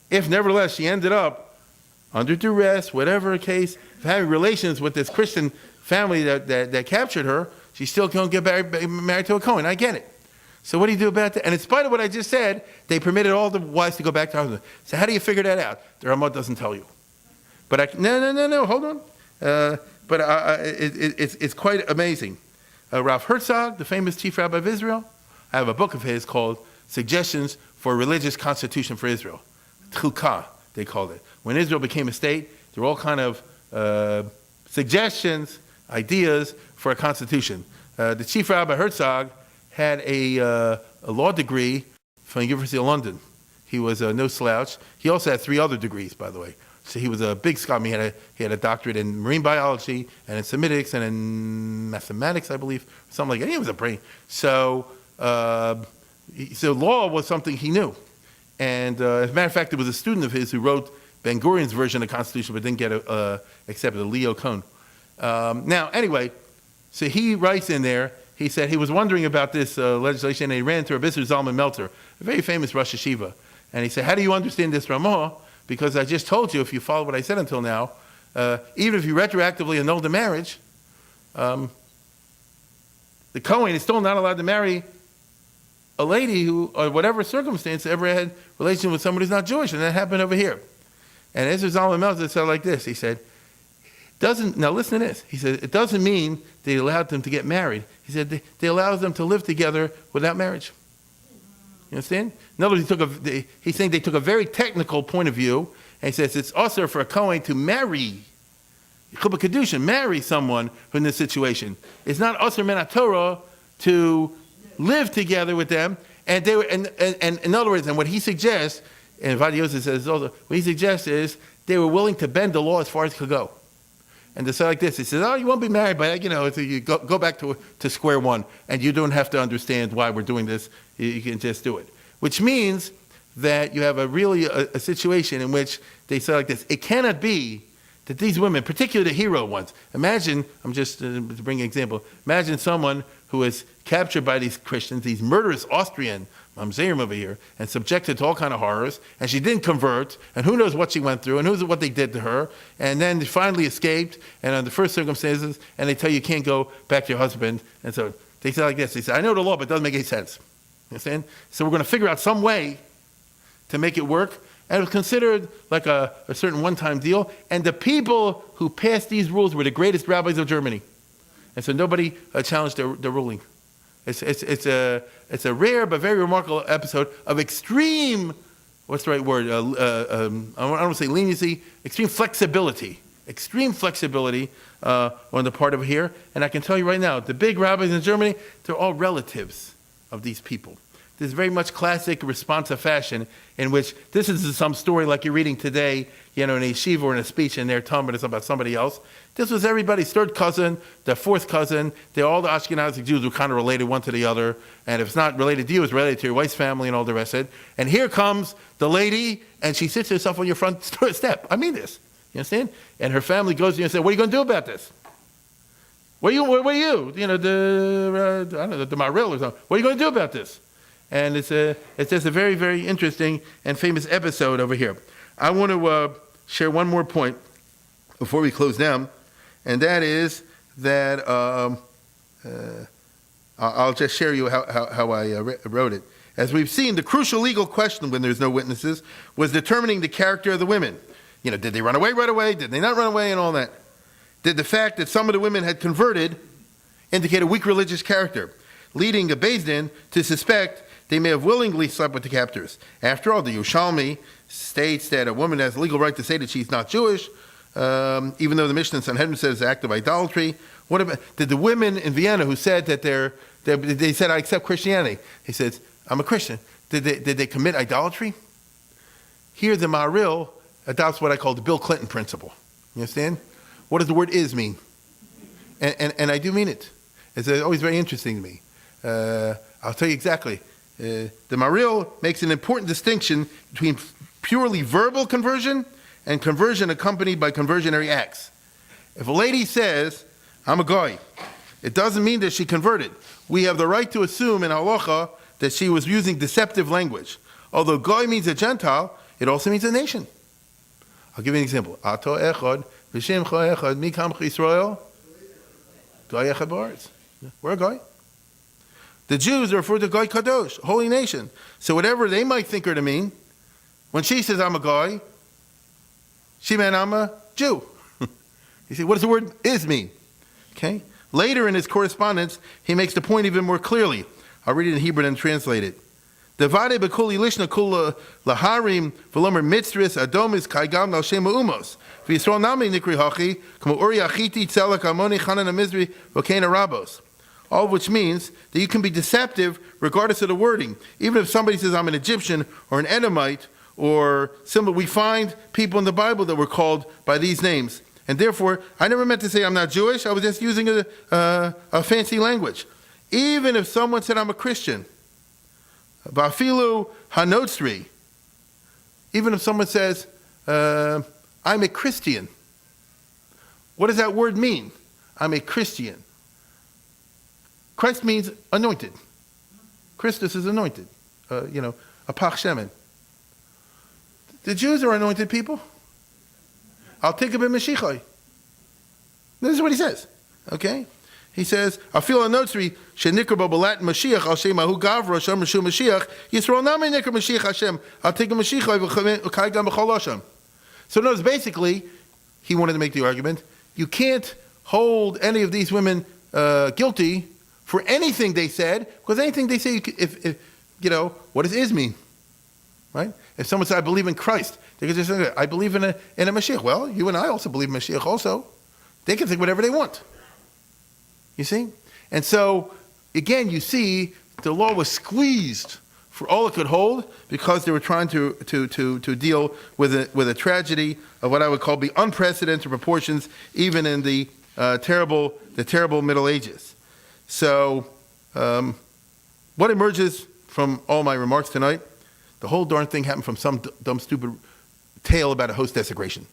if nevertheless she ended up under duress, whatever the case, having relations with this Christian family that captured her, she still can't get married to a Kohen. I get it. So what do you do about that? And in spite of what I just said, they permitted all the wives to go back to her husband. So how do you figure that out? The Ramah doesn't tell you. But no, hold on. It's quite amazing. Rav Herzog, the famous chief rabbi of Israel, I have a book of his called Suggestions for a Religious Constitution for Israel. Chukah, they called it. When Israel became a state, there were all kind of suggestions, ideas for a constitution. The chief rabbi Herzog had a law degree from the University of London. He was no slouch. He also had 3 other degrees, by the way. So he was a big scholar. He had a doctorate in marine biology and in Semitics and in mathematics, I believe, something like that. He was a brain. So law was something he knew. And as a matter of fact, there was a student of his who wrote Ben Gurion's version of the Constitution, but didn't get accepted, Leo Cohn. Now, anyway, so he writes in there, he said he was wondering about this legislation, and he ran to Rabbi Zalman Meltzer, a very famous Rosh Hashiva. And he said, how do you understand this Ramah? Because I just told you, if you follow what I said until now, even if you retroactively annul the marriage, the Kohen is still not allowed to marry a lady who, or whatever circumstance, ever had relation with someone who's not Jewish. And that happened over here. And Ezra Zalman Meltzer said like this. He said, now listen to this. He said, it doesn't mean they allowed them to get married. He said, they allowed them to live together without marriage. You understand? In other words, he's saying they took a very technical point of view, and he says it's also for a Kohen to marry, Chubba Kedushin, marry someone in this situation. It's not Asr Men Torah to live together with them. And they were, and in other words, and what he suggests, and Vadi Yosef says also, what he suggests is they were willing to bend the law as far as it could go. And to say like this, he says, you won't be married, but you go back to square one, and you don't have to understand why we're doing this. You can just do it. Which means that you have a situation in which they say like this, it cannot be that these women, particularly the hero ones, imagine, I'm just to bring an example, imagine someone who is captured by these Christians, these murderous Austrian mamzerim over here, and subjected to all kind of horrors, and she didn't convert, and who knows what she went through, and who knows what they did to her, and then finally escaped, and under the first circumstances, and they tell you can't go back to your husband, and so they say like this, they say, I know the law, but it doesn't make any sense. You understand? So we're going to figure out some way to make it work, and it was considered like a certain one-time deal, and the people who passed these rules were the greatest rabbis of Germany. And so nobody challenged their ruling. It's a rare but very remarkable episode of extreme, what's the right word? I don't want to say leniency, extreme flexibility on the part of here. And I can tell you right now, the big rabbis in Germany, they're all relatives of these people. There's very much classic responsive fashion in which this is some story like you're reading today, in a yeshiva or in a speech in their Talmud, it's about somebody else. This was everybody's third cousin, their fourth cousin. They're all the Ashkenazi Jews who kind of related one to the other. And if it's not related to you, it's related to your wife's family and all the rest of it. And here comes the lady, and she sits herself on your front step. I mean this. You understand? And her family goes to you and says, what are you going to do about this? What are you? The Maril or something. What are you going to do about this? And it's just a very, very interesting and famous episode over here. I want to share one more point before we close down, and that is that I'll just share you how I wrote it. As we've seen, the crucial legal question when there's no witnesses was determining the character of the women. Did they run away right away? Did they not run away and all that? Did the fact that some of the women had converted indicate a weak religious character, leading a Beis Din to suspect they may have willingly slept with the captors? After all, the Yerushalmi states that a woman has a legal right to say that she's not Jewish, even though the Mishnah in Sanhedrin says it's an act of idolatry. What about, did the women in Vienna who said that they said, I accept Christianity, he says, I'm a Christian, did they commit idolatry? Here the Maril adopts what I call the Bill Clinton principle. You understand? What does the word is mean? And I do mean it. It's always very interesting to me. I'll tell you exactly. The Maril makes an important distinction between purely verbal conversion and conversion accompanied by conversionary acts. If a lady says, I'm a goy, it doesn't mean that she converted. We have the right to assume in halacha that she was using deceptive language. Although goy means a Gentile, it also means a nation. I'll give you an example. Ato echad, v'shemcha echad, mikam Yisrael, goy echad ba'aretz. We're a goy. The Jews are referred to goy kadosh, holy nation. So whatever they might think her to mean, when she says I'm a goy, she meant I'm a Jew. You see, what does the word is mean? Okay. Later in his correspondence, he makes the point even more clearly. I'll read it in Hebrew and translate it. Devade bekuli lishna kula laharim v'lomer mitzris adomis kaigam al shema umos v'yisrael nami nikri hachi kamo uri achiti tzelak amoni chanan amizri v'kein arabos. All of which means that you can be deceptive regardless of the wording. Even if somebody says I'm an Egyptian or an Edomite or similar, we find people in the Bible that were called by these names. And therefore, I never meant to say I'm not Jewish. I was just using a fancy language. Even if someone said I'm a Christian, Bafilu Hanotzri, even if someone says I'm a Christian, what does that word mean? I'm a Christian. Christ means anointed. Christus is anointed. A pach shemen. The Jews are anointed people. I'll take a bit Mashiachai. This is what he says. Okay? He says, I feel a notzri, shenikr babalat Mashiach, al shem ahu gavra, shem reshu Mashiach, Yisrael nami nikr Mashiach Hashem, I'll take a Mashiachai, v'kai gam b'chol Hashem. So notice, basically, he wanted to make the argument, you can't hold any of these women guilty for anything they said, because anything they say, if what does is mean? Right? If someone says, I believe in Christ, they can just say, I believe in a Mashiach. Well, you and I also believe in Mashiach also. They can think whatever they want. You see? And so, again, you see, the law was squeezed for all it could hold because they were trying to deal with a tragedy of what I would call the unprecedented proportions, even in the terrible Middle Ages. So, what emerges from all my remarks tonight? The whole darn thing happened from some dumb, stupid tale about a host desecration,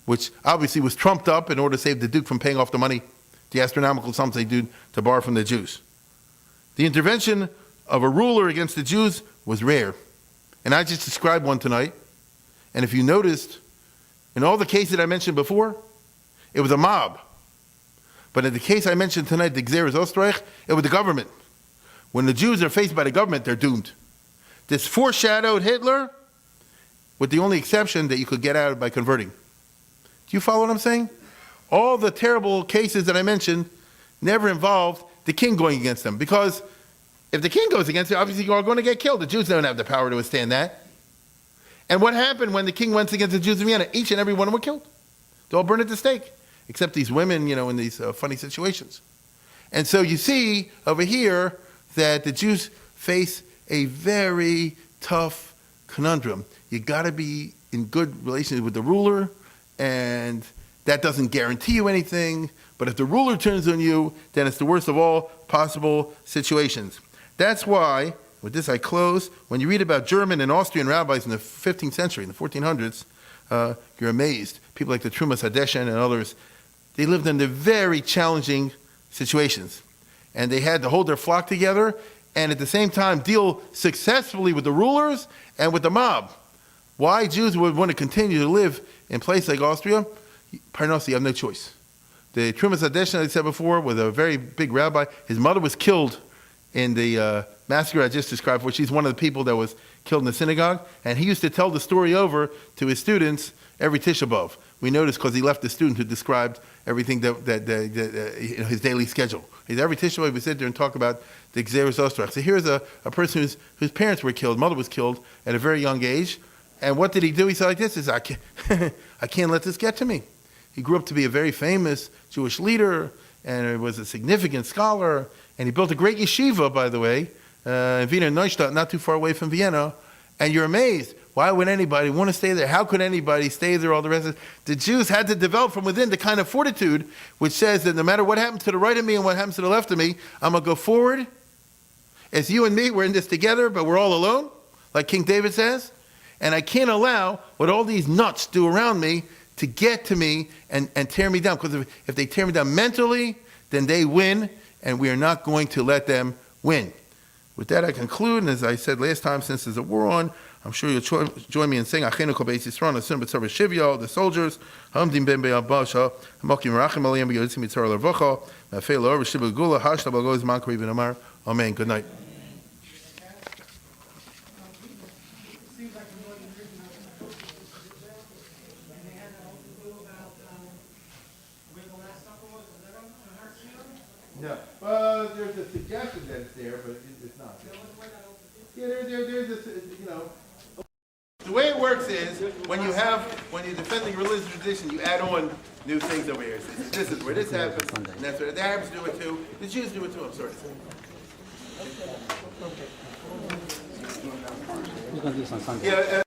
which obviously was trumped up in order to save the Duke from paying off the money, the astronomical sums they do to borrow from the Jews. The intervention of a ruler against the Jews was rare. And I just described one tonight. And if you noticed, in all the cases I mentioned before, it was a mob. But in the case I mentioned tonight, the Gzeres Ostreich, it was the government. When the Jews are faced by the government, they're doomed. This foreshadowed Hitler, with the only exception that you could get out by converting. Do you follow what I'm saying? All the terrible cases that I mentioned never involved the king going against them. Because if the king goes against it, obviously you are going to get killed. The Jews don't have the power to withstand that. And what happened when the king went against the Jews in Vienna? Each and every one of them were killed. They all burned at the stake. Except these women, in these funny situations. And so you see over here that the Jews face a very tough conundrum. You got to be in good relations with the ruler, and that doesn't guarantee you anything. But if the ruler turns on you, then it's the worst of all possible situations. That's why, with this I close, when you read about German and Austrian rabbis in the 15th century, in the 1400s, you're amazed. People like the Trumas Hadeshen and others, they lived under very challenging situations. And they had to hold their flock together and at the same time deal successfully with the rulers and with the mob. Why Jews would want to continue to live in places like Austria? Parnos, you have no choice. The Trumas Hadeshen, I said before, was a very big rabbi. His mother was killed in the massacre I just described, where she's one of the people that was killed in the synagogue. And he used to tell the story over to his students every Tisha B'Av. We noticed because he left the student who described everything that his daily schedule. Every Tisha B'Av, we sit there and talk about the Gzeres Ostrach. So here's a person whose parents were killed, mother was killed at a very young age. And what did he do? He said like this, I can't let this get to me. He grew up to be a very famous Jewish leader and was a significant scholar. And he built a great yeshiva, by the way, in Wiener Neustadt, not too far away from Vienna. And you're amazed. Why would anybody want to stay there? How could anybody stay there? All the rest of it. The Jews had to develop from within the kind of fortitude which says that no matter what happens to the right of me and what happens to the left of me, I'm going to go forward. As you and me, we're in this together, but we're all alone, like King David says. And I can't allow what all these nuts do around me to get to me and tear me down. Because if they tear me down mentally, then they win, and we are not going to let them win. With that, I conclude, and as I said last time, since there's a war on, I'm sure you'll join me in saying, Achenu kol beis Yisrael, Nasim b'tzar v'shivya, the soldiers, Hamdim ben be'abasha, Hamakim rachim aliyim b'yotzim b'tzar l'rvocha, Nafei l'or v'shib gula, Hashta b'goz mankri v'namar. Amen. Good night. No, there's a suggestion that it's there, but it's not. Yeah, there's this, the way it works is when you're defending religious tradition, you add on new things over here. This is where this happens, and that's where the Arabs do it too. The Jews do it too. I'm sorry. We're going to do this on Sunday. Yeah.